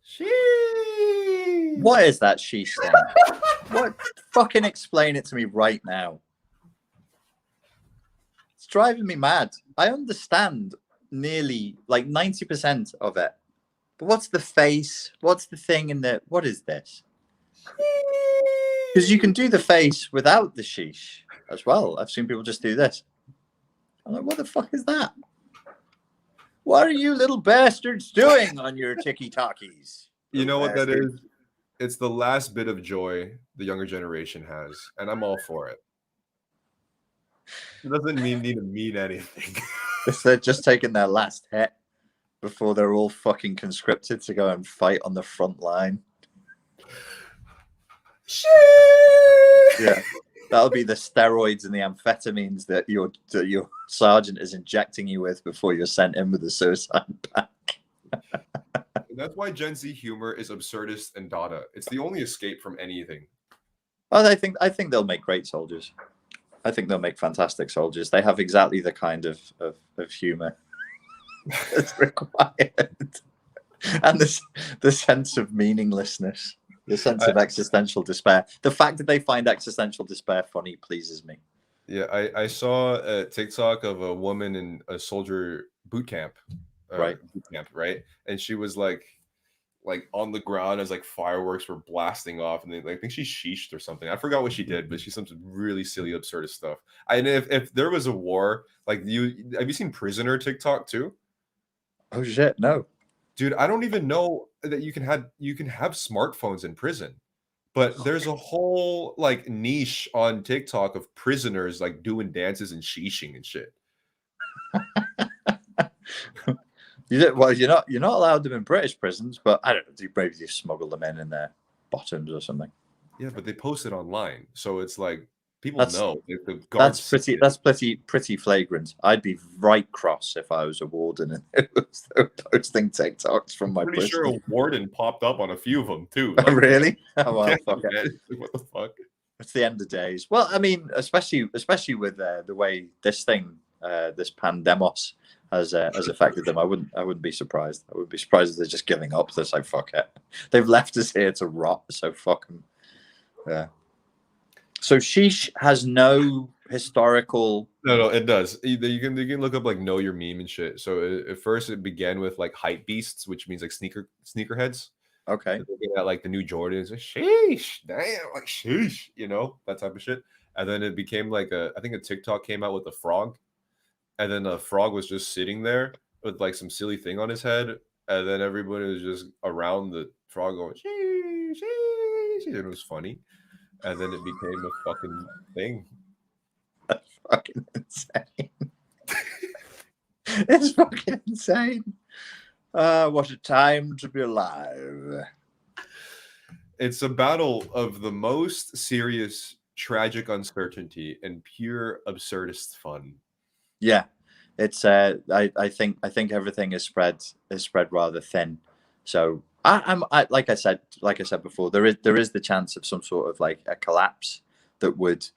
Sheesh. What is that sheesh thing? What? Fucking explain it to me right now. It's driving me mad. I understand nearly like 90% of it. But what's the face? What's the thing in the... What is this? Because you can do the face without the sheesh as well. I've seen people just do this. I'm like, what the fuck is that? What are you little bastards doing on your tiki-talkies? You know what that is? It's the last bit of joy the younger generation has, and I'm all for it. It doesn't need to mean anything. They're just taking their last hit before they're all fucking conscripted to go and fight on the front line. Yeah, that'll be the steroids and the amphetamines that your sergeant is injecting you with before you're sent in with the suicide pack. That's why Gen Z humor is absurdist and Dada. It's the only escape from anything. Well, I think they'll make great soldiers. I think they'll make fantastic soldiers. They have exactly the kind of humor that's required, and the sense of meaninglessness, the sense of existential despair. The fact that they find existential despair funny pleases me. Yeah, I saw a TikTok of a woman in a soldier boot camp, Right. right? And she was like on the ground as like fireworks were blasting off, and I think she sheeshed or something. I forgot what she did, but she said some really silly, absurdist stuff. And if there was a war, like have you seen Prisoner TikTok too? Oh shit, no. Dude, I don't even know that you can have smartphones in prison. But there's a whole like niche on TikTok of prisoners like doing dances and sheeshing and shit. Well, you're not allowed them in British prisons, but I don't know. Maybe you smuggle them in their bottoms or something. Yeah, but they post it online, so it's like people know. Like, the That's guards pretty flagrant. I'd be right cross if I was a warden and it was posting TikToks from my pretty prison. sure a warden popped up on a few of them too. Like, really? Oh, well, yeah, fuck it. What the fuck? It's the end of days. Well, I mean, especially with the way this thing, this pandemos has affected them. I wouldn't be surprised. I wouldn't be surprised if they're just giving up. They're like, fuck it. They've left us here to rot. So fuck them. Yeah. So sheesh has no historical. No, it does. You can look up like know your meme and shit. So at first it began with like hype beasts, which means like sneakerheads. Okay. Looking at like the new Jordans, like, sheesh, damn, like sheesh, that type of shit. And then it became like I think a TikTok came out with a frog, and then the frog was just sitting there with like some silly thing on his head, and then everybody was just around the frog going sheesh, sheesh, and it was funny. And then it became a fucking thing. That's fucking insane. It's fucking insane. What a time to be alive. It's a battle of the most serious, tragic uncertainty and pure absurdist fun. Yeah. It's I think everything is spread rather thin. So I like I said before, there is the chance of some sort of like a collapse that would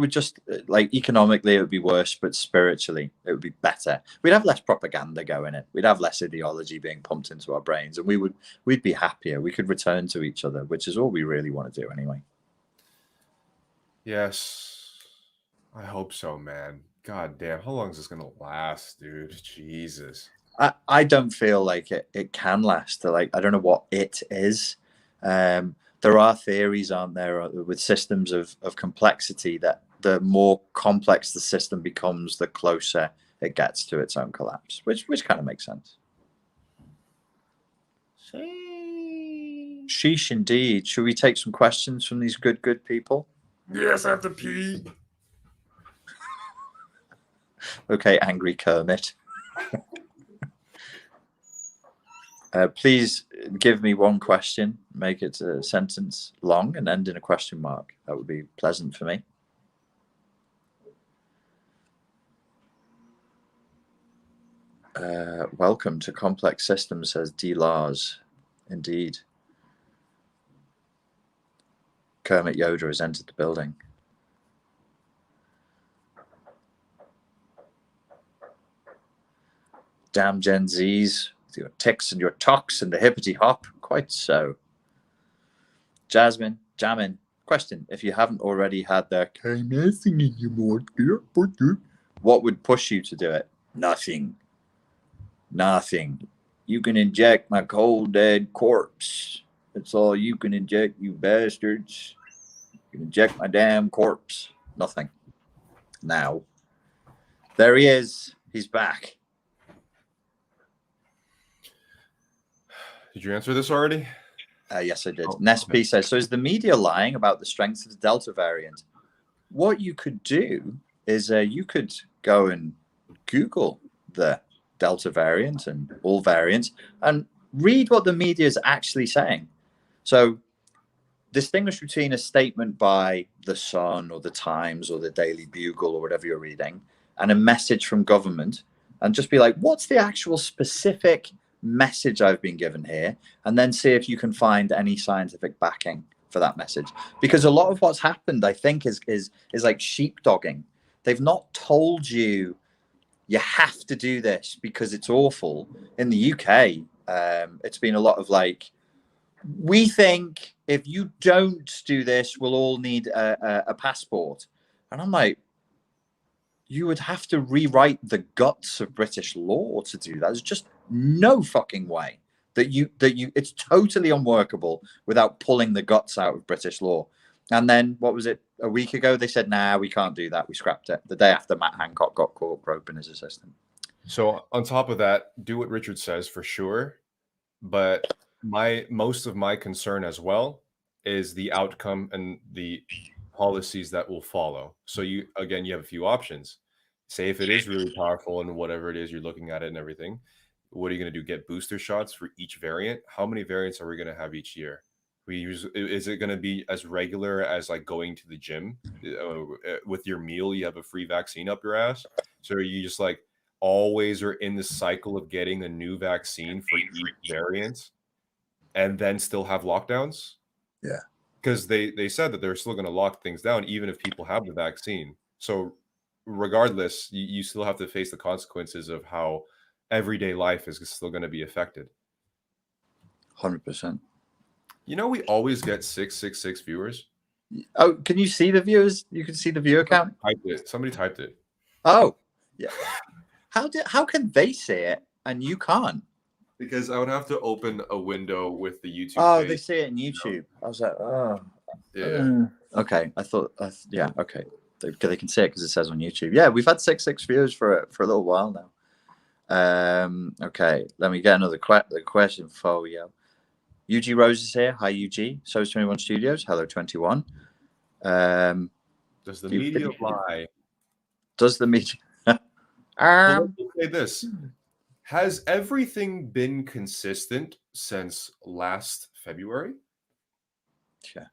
just like economically it would be worse, but spiritually it would be better. We'd have less propaganda going in. We'd have less ideology being pumped into our brains, and we'd be happier. We could return to each other, which is all we really want to do anyway. Yes, I hope so, man. God damn, how long is this gonna last, dude? Jesus. I don't feel like it can last. Like, I don't know what it is. There are theories, aren't there, with systems of complexity, that the more complex the system becomes, the closer it gets to its own collapse, which kind of makes sense. Sheesh, indeed. Should we take some questions from these good people? Yes, I have to pee. Okay, angry Kermit. Please give me one question. Make it a sentence long and end in a question mark. That would be pleasant for me. Welcome to Complex Systems, says D. Lars. Indeed. Kermit Yoda has entered the building. Damn Gen Zs. Your ticks and your talks and the hippity hop. Quite so. Jasmine, Jamin, question. If you haven't already had the what would push you to do it? Nothing. You can inject my cold dead corpse. That's all you can inject, you bastards. You can inject my damn corpse. Nothing. Now. There he is. He's back. Did you answer this already? Yes, I did. Nesp says, so is the media lying about the strength of the Delta variant? What you could do is you could go and Google the Delta variant and all variants and read what the media is actually saying. So distinguish between a statement by The Sun or The Times or the Daily Bugle or whatever you're reading and a message from government, and just be like, what's the actual specific message I've been given here, and then see if you can find any scientific backing for that message. Because a lot of what's happened, I think, is like sheepdogging. They've not told you have to do this because it's awful. In the UK, it's been a lot of like, we think if you don't do this, we'll all need a passport. And I'm like, you would have to rewrite the guts of British law to do that. There's just no fucking way that you it's totally unworkable without pulling the guts out of British law. And then what was it, a week ago they said, nah, we can't do that, we scrapped it, the day after Matt Hancock got caught groping his assistant. So on top of that, do what Richard says for sure, but most of my concern as well is the outcome and the policies that will follow. So you have a few options. Say if it is really powerful and whatever it is, you're looking at it and everything, what are you going to do? Get booster shots for each variant? How many variants are we going to have each year? Is it going to be as regular as like going to the gym with your meal? You have a free vaccine up your ass. So are you just like always are in the cycle of getting a new vaccine for each variant and then still have lockdowns? Yeah. Because they said that they're still going to lock things down even if people have the vaccine. So regardless, you still have to face the consequences of how everyday life is still going to be affected. 100%. You know, we always get 666 viewers. Oh, can you see the viewers? You can see the viewer count? Somebody typed it. Oh, yeah. How can they see it and you can't? Because I would have to open a window with the YouTube. Oh, page. they see it in YouTube. I was like, oh. Yeah. Okay, I thought, yeah, okay. They can see it because it says on YouTube. Yeah, we've had 6 viewers for a little while now. Okay, let me get another question for you. UG Rose is here. Hi, UG. So is 21 Studios. Hello, 21. Does the media lie? Does the media? Well, let's say this. Has everything been consistent since last February? Yeah.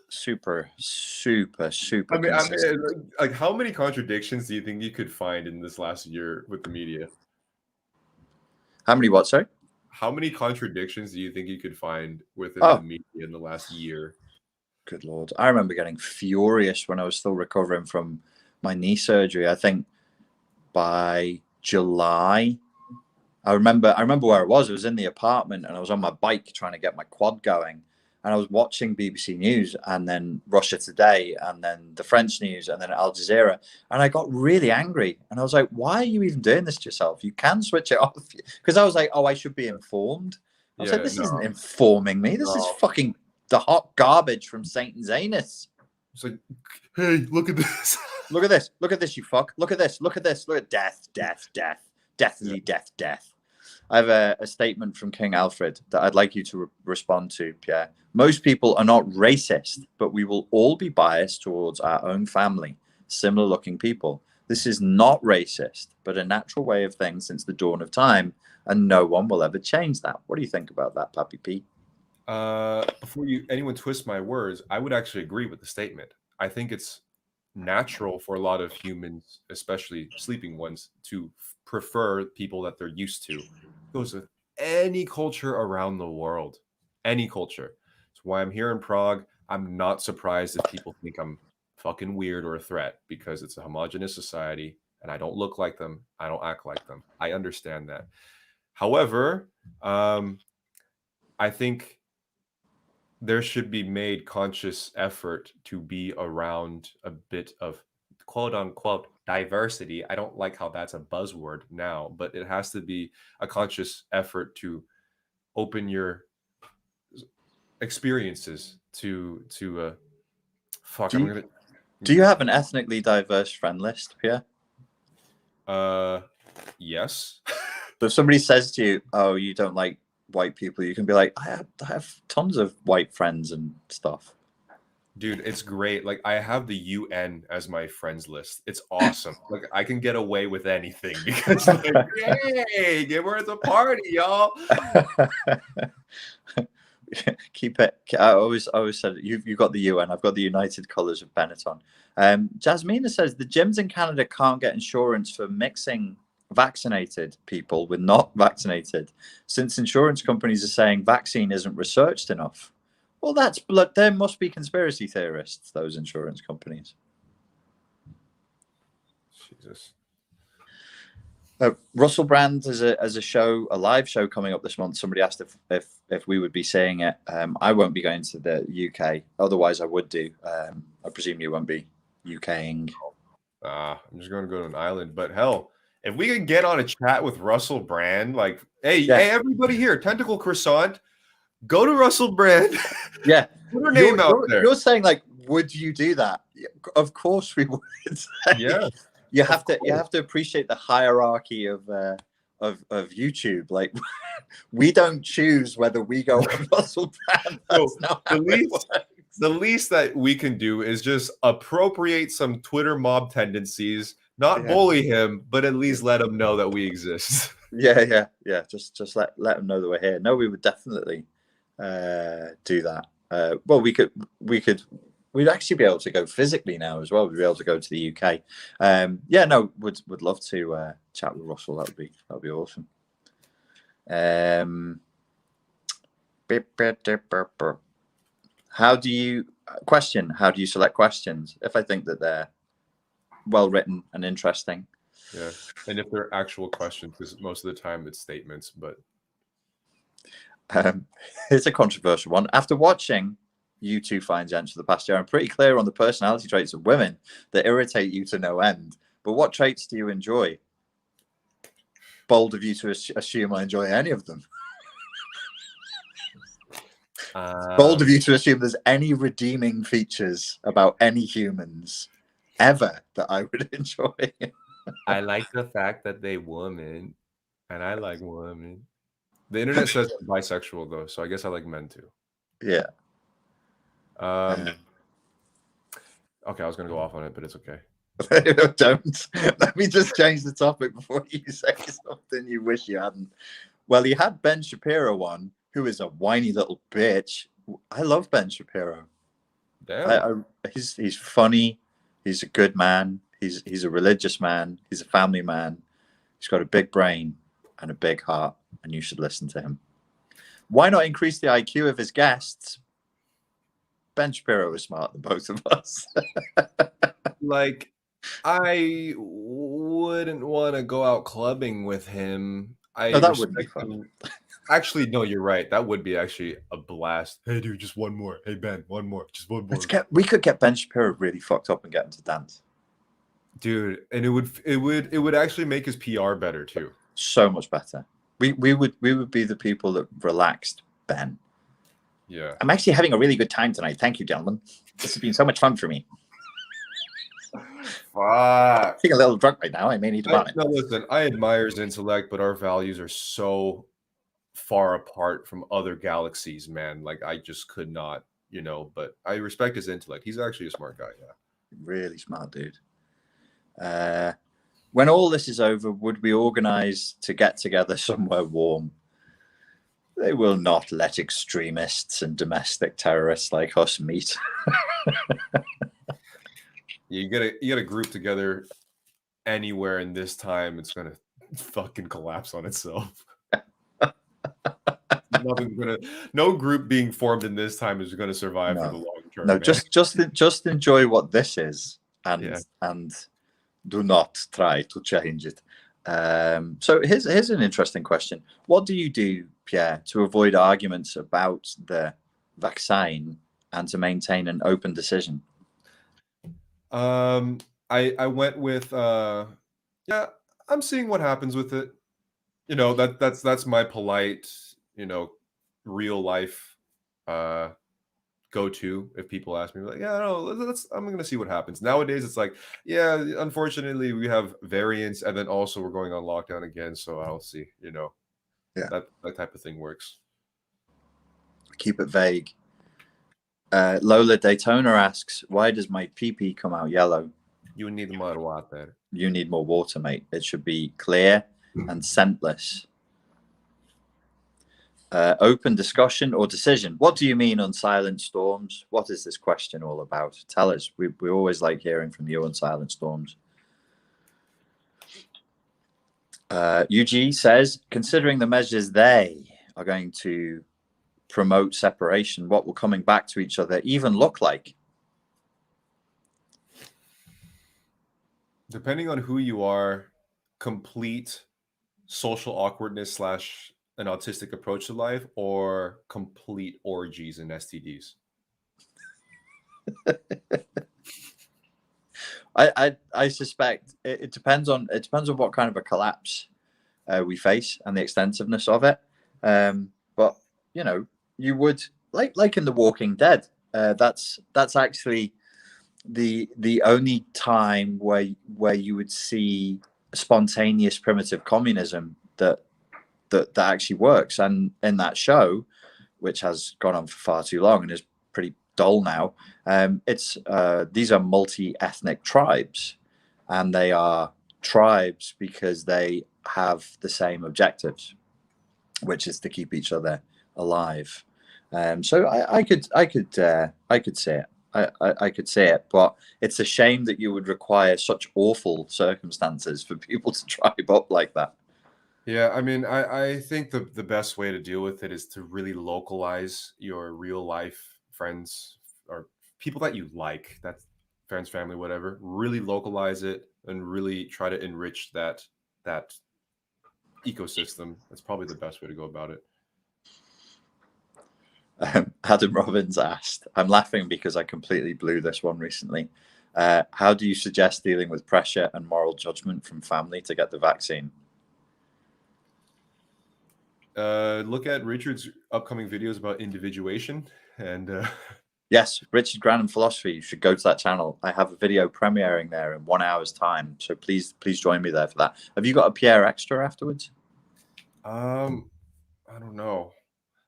super. I mean, like, how many contradictions do you think you could find in this last year with the media? How many what, sorry? How many contradictions do you think you could find within the media in the last year? Good Lord. I remember getting furious when I was still recovering from my knee surgery. I think by July, I remember where I was. I was in the apartment and I was on my bike trying to get my quad going. And I was watching BBC News and then Russia Today and then the French news and then Al Jazeera. And I got really angry. And I was like, why are you even doing this to yourself? You can switch it off. Because I was like, oh, I should be informed. I was like, this isn't informing me. This is fucking the hot garbage from Satan's anus. It's like, hey, look at this. Look at this. Look at this, you fuck. Look at this. Look at this. Look at death. Deathly death. I have a statement from King Alfred that I'd like you to respond to, Pierre. Most people are not racist, but we will all be biased towards our own family, similar looking people. This is not racist, but a natural way of things since the dawn of time, and no one will ever change that. What do you think about that, Pappy P? Before anyone twists my words, I would actually agree with the statement. I think it's natural for a lot of humans, especially sleeping ones, to prefer people that they're used to. It goes with any culture around the world. Any culture. That's why I'm here in Prague. I'm not surprised if people think I'm fucking weird or a threat, because it's a homogenous society and I don't look like them. I don't act like them. I understand that. However, I think there should be made conscious effort to be around a bit of quote unquote diversity. I don't like how that's a buzzword now, but it has to be a conscious effort to open your experiences to fuck. Do you have an ethnically diverse friend list, Pierre? Yes. So if somebody says to you, oh, you don't like white people, you can be like, I have tons of white friends and stuff. Dude, it's great. Like, I have the UN as my friends list. It's awesome. Like, I can get away with anything because, like, hey, give her a party, y'all. Keep it. I always said you've got the UN. I've got the United Colors of Benetton. Jasmina says the gyms in Canada can't get insurance for mixing vaccinated people with not vaccinated, since insurance companies are saying vaccine isn't researched enough. Well, that's blood. There must be conspiracy theorists, those insurance companies. Jesus. Russell Brand as a show, a live show coming up this month. Somebody asked if we would be seeing it. I won't be going to the UK. Otherwise, I would do. I presume you won't be UKing. I'm just going to go to an island. But hell, if we could get on a chat with Russell Brand, like, hey, everybody here, Tentacle Croissant, go to Russell Brand. Yeah, put her name out there. You're saying, like, would you do that? Of course we would. Yeah. You have to appreciate the hierarchy of YouTube. Like, we don't choose whether we go on Russell Brand. That's not how it works. The least that we can do is just appropriate some Twitter mob tendencies, not bully him, but at least let him know that we exist. Yeah. Just let him know that we're here. No, we would definitely do that. Well, we'd actually be able to go physically now as well. We'd be able to go to the UK. Would love to chat with Russell. That would be awesome. How do you select questions if I think that they're well written and interesting? Yeah, and if they're actual questions, because most of the time it's statements. But it's a controversial one. After watching You Two Fine Gents for the past year, I'm pretty clear on the personality traits of women that irritate you to no end. But what traits do you enjoy? Bold of you to assume I enjoy any of them. Bold of you to assume there's any redeeming features about any humans ever that I would enjoy. I like the fact that they woman, and I like women. The internet says I'm bisexual though, so I guess I like men too. Yeah. Okay, I was gonna go off on it, but it's okay. Don't. Let me just change the topic before you say something you wish you hadn't. Well, you had Ben Shapiro on, who is a whiny little bitch. I love Ben Shapiro. Damn. He's funny. He's a good man. He's a religious man. He's a family man. He's got a big brain and a big heart, and you should listen to him. Why not increase the IQ of his guests? Ben Shapiro is smarter than both of us. Like, I wouldn't want to go out clubbing with him. That wouldn't be fun. Actually, no, you're right. That would be actually a blast. Hey, dude, just one more. Hey, Ben, one more. Just one more. We could get Ben Shapiro really fucked up and get him to dance. Dude, and it would actually make his PR better too. So much better. We would be the people that relaxed Ben. Yeah. I'm actually having a really good time tonight. Thank you, gentlemen. This has been so much fun for me. Fuck. I think a little drunk right now. I may need to vomit. No, listen, I admire his intellect, but our values are so far apart from other galaxies, man. Like, I just could not, but I respect his intellect. He's actually a smart guy, yeah. Really smart dude. When all this is over, would we organize to get together somewhere warm? They will not let extremists and domestic terrorists like us meet. You gotta group together anywhere in this time. It's gonna fucking collapse on itself. No group being formed in this time is gonna survive for the long term. No, man. just enjoy what this is, and do not try to change it. So here's an interesting question. What do you do, Pierre, to avoid arguments about the vaccine and to maintain an open decision? I went with I'm seeing what happens with it. That's my polite, real life go-to if people ask me, like, I'm gonna see what happens. Nowadays it's like, unfortunately we have variants, and then also we're going on lockdown again, so I'll see. That type of thing works. Keep it vague. Lola Daytona asks, why does my pee-pee come out yellow? You need more water. You need more water, mate. It should be clear and scentless. Open discussion or decision. What do you mean on Silent Storms? What is this question all about? Tell us. We always like hearing from you on Silent Storms. UG says, considering the measures they are going to promote separation, what will coming back to each other even look like? Depending on who you are, complete social awkwardness slash an autistic approach to life, or complete orgies and STDs. I suspect it depends on what kind of a collapse we face and the extensiveness of it. But you know, you would like in The Walking Dead. That's actually the only time where you would see spontaneous primitive communism that actually works. And in that show, which has gone on for far too long and is pretty dull now, these are multi-ethnic tribes, and they are tribes because they have the same objectives, which is to keep each other alive. So I could see it. I could see it, but it's a shame that you would require such awful circumstances for people to tribe up like that. Yeah, I mean, I think the best way to deal with it is to really localize your real life friends or people that you like, that's friends, family, whatever. Really localize it and really try to enrich that ecosystem. That's probably the best way to go about it. Adam Robbins asked, I'm laughing because I completely blew this one recently. How do you suggest dealing with pressure and moral judgment from family to get the vaccine? Look at Richard's upcoming videos about individuation and Yes, Richard Grannon Philosophy. You should go to that channel. I have a video premiering there in 1 hour's time. So please join me there for that. Have you got a Pierre extra afterwards? I don't know.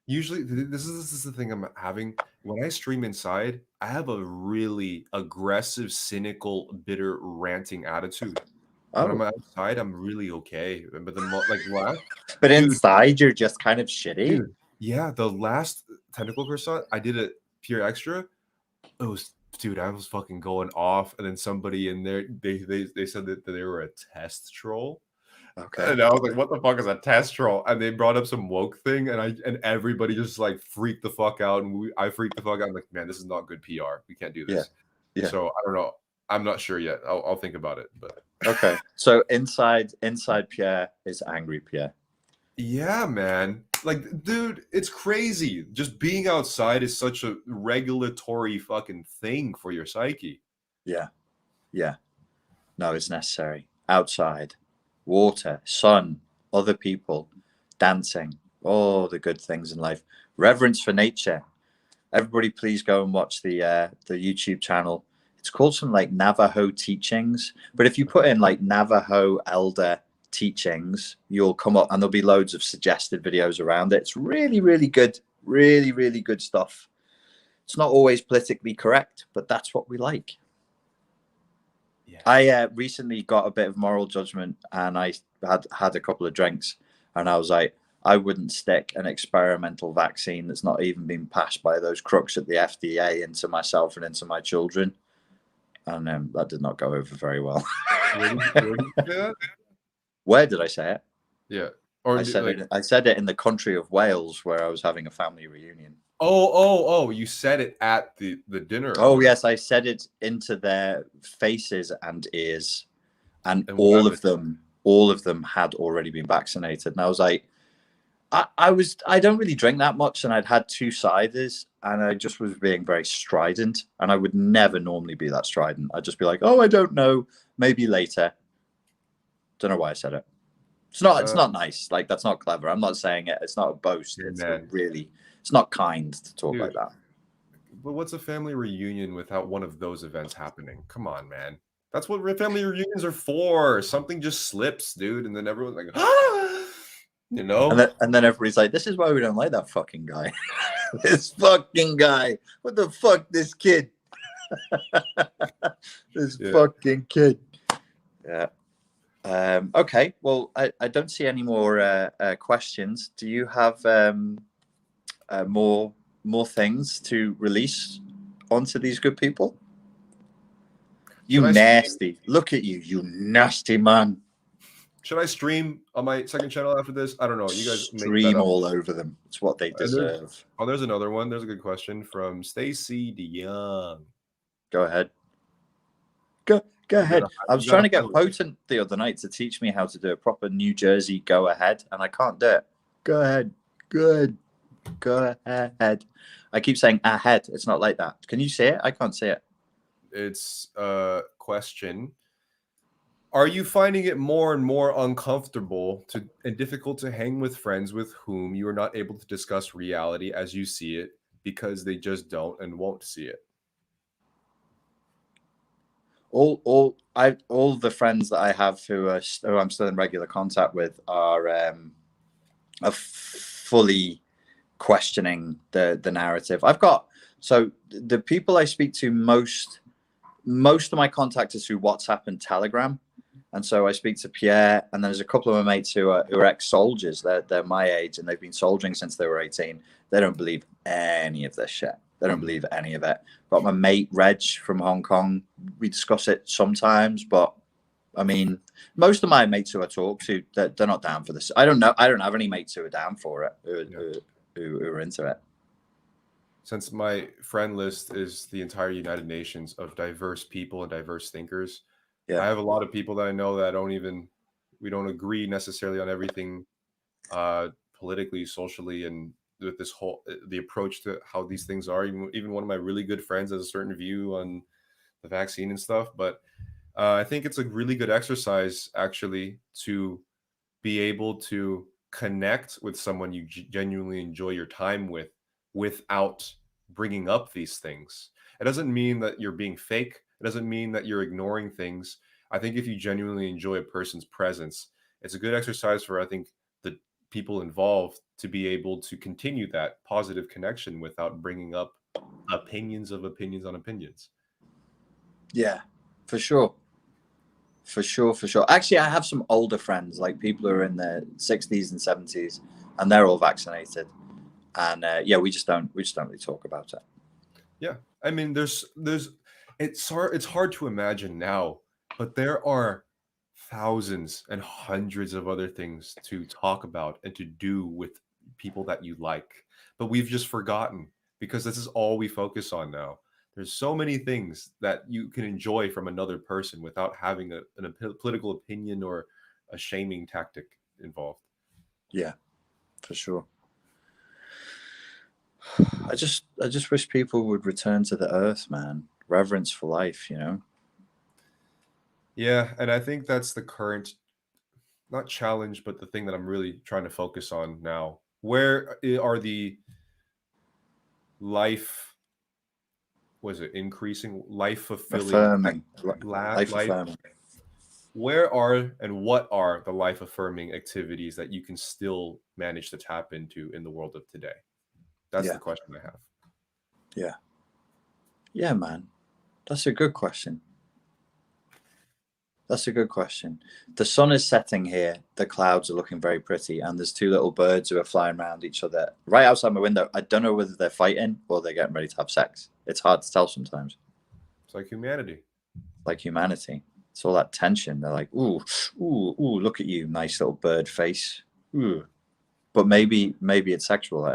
Usually, this is the thing I'm having. When I stream inside, I have a really aggressive, cynical, bitter, ranting attitude. When I'm outside, I'm really okay. But but inside, you're just kind of shitty. Dude, yeah, the last tentacle croissant, I did a pure extra. It was, dude, I was fucking going off, and then somebody in there, they said that they were a test troll. Okay. And I was like, what the fuck is a test troll? And they brought up some woke thing, and everybody just like freaked the fuck out. And I freaked the fuck out. I'm like, man, this is not good PR. We can't do this. Yeah. So I don't know. I'm not sure yet. I'll think about it. But okay. So inside Pierre is angry Pierre. Yeah, man. Like, dude, it's crazy. Just being outside is such a regulatory fucking thing for your psyche. Yeah. Yeah. No, it's necessary. Outside. Water, sun, other people, dancing, all the good things in life. Reverence for nature. Everybody, please go and watch the YouTube channel. It's called some like Navajo teachings, but if you put in like Navajo elder teachings, you'll come up and there'll be loads of suggested videos around it. It's really, really good, really, really good stuff. It's not always politically correct, but that's what we like. Yeah. I recently got a bit of moral judgment, and I had a couple of drinks, and I was like, I wouldn't stick an experimental vaccine that's not even been passed by those crooks at the FDA into myself and into my children. And that did not go over very well. Where did I say it? Yeah. Or I said it in the country of Wales, where I was having a family reunion. Oh, you said it at the dinner. Oh, yes, I said it into their faces and ears, and all of them had already been vaccinated. And I was like, I don't really drink that much, and I'd had 2 ciders, and I just was being very strident, and I would never normally be that strident. I'd just be like, oh, I don't know, maybe later. Don't know why I said it. It's not nice. Like, that's not clever. I'm not saying it. It's not a boast. It's not kind to talk like that. But what's a family reunion without one of those events happening? Come on, man. That's what family reunions are for. Something just slips, dude, and then everyone's like, ah! You know? And then everybody's like, this is why we don't like that fucking guy. This fucking guy. What the fuck, this kid? This fucking kid. Yeah. Okay. Well, I don't see any more questions. Do you have more things to release onto these good people? You nasty. Look at you, you nasty man. Should I stream on my second channel after this? I don't know. You guys make that Stream up. all over them. It's what they deserve. There's another one. There's a good question from Stacy DeYoung. Go ahead. Go ahead. I was trying to get Potent the other night to teach me how to do a proper New Jersey go ahead, and I can't do it. Go ahead. Good. Go ahead. I keep saying ahead. It's not like that. Can you see it? I can't see it. It's a question. Are you finding it more and more uncomfortable and difficult to hang with friends with whom you are not able to discuss reality as you see it because they just don't and won't see it? All the friends that I have who I'm still in regular contact with are fully questioning the narrative. So the people I speak to most of my contact is through WhatsApp and Telegram. And so I speak to Pierre, and there's a couple of my mates who are ex-soldiers. They're my age, and they've been soldiering since they were 18. They don't believe any of this shit. They don't believe any of it. Got my mate Reg from Hong Kong. We discuss it sometimes, but I mean, most of my mates who I talk to, they're not down for this. I don't know. I don't have any mates who are down for it, who are into it. Since my friend list is the entire United Nations of diverse people and diverse thinkers, I have a lot of people that I know that we don't agree necessarily on everything politically, socially, and with this the approach to how these things are. Even one of my really good friends has a certain view on the vaccine and stuff. But I think it's a really good exercise, actually, to be able to connect with someone you genuinely enjoy your time with without bringing up these things. It doesn't mean that you're being fake. It doesn't mean that you're ignoring things. I think if you genuinely enjoy a person's presence, it's a good exercise for, I think, the people involved to be able to continue that positive connection without bringing up opinions on opinions. Yeah, for sure. For sure. Actually, I have some older friends, like people who are in their 60s and 70s, and they're all vaccinated. And we just don't really talk about it. Yeah, I mean, it's hard to imagine now, but there are thousands and hundreds of other things to talk about and to do with people that you like, but we've just forgotten because this is all we focus on now. There's so many things that you can enjoy from another person without having a political opinion or a shaming tactic involved. Yeah, for sure. I just wish people would return to the earth, man. Reverence for life, you know? Yeah, and I think that's the current, not challenge, but the thing that I'm really trying to focus on now. Where are the increasing, life fulfilling, life affirming. Where are and what are the life affirming activities that you can still manage to tap into in the world of today? That's the question I have. Yeah, man. That's a good question. The sun is setting here. The clouds are looking very pretty. And there's two little birds who are flying around each other right outside my window. I don't know whether they're fighting or they're getting ready to have sex. It's hard to tell sometimes. It's like humanity. It's all that tension. They're like, ooh, look at you, nice little bird face. Ooh. But maybe it's sexual.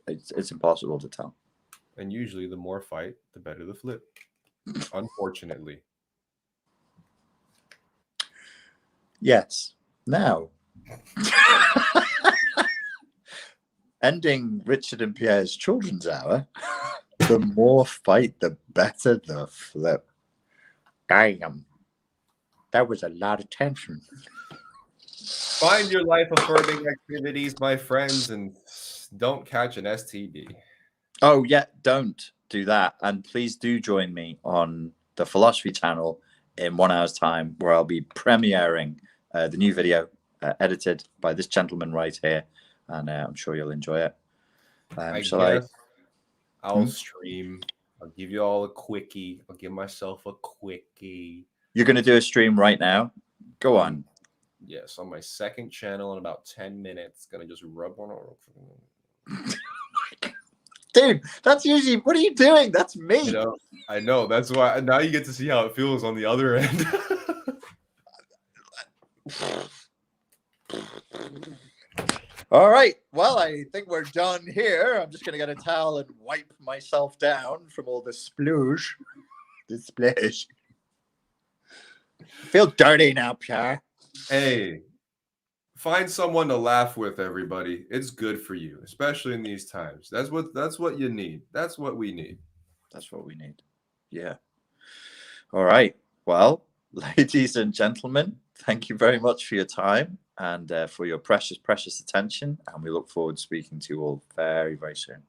It's impossible to tell. And usually the more fight, the better the flip. Unfortunately. Yes. Now, ending Richard and Pierre's children's hour, the more fight, the better the flip. Damn. That was a lot of tension. Find your life affirming activities, my friends, and don't catch an STD. Oh, yeah, don't do that. And please do join me on the Philosophy channel in 1 hour's time, where I'll be premiering the new video edited by this gentleman right here. And I'm sure you'll enjoy it. I'll stream. I'll give you all a quickie. I'll give myself a quickie. You're going to do a stream right now? Go on. Yes, on my second channel in about 10 minutes. Gonna just rub one over. Dude, that's usually, what are you doing? That's me. I know. That's why now you get to see how it feels on the other end. All right. Well, I think we're done here. I'm just going to get a towel and wipe myself down from all the sploosh. The splash. I feel dirty now, Pierre. Hey, find someone to laugh with, everybody. It's good for you, especially in these times. That's what you need. That's what we need. That's what we need. Yeah. All right. Well, ladies and gentlemen, thank you very much for your time and for your precious, precious attention. And we look forward to speaking to you all very, very soon.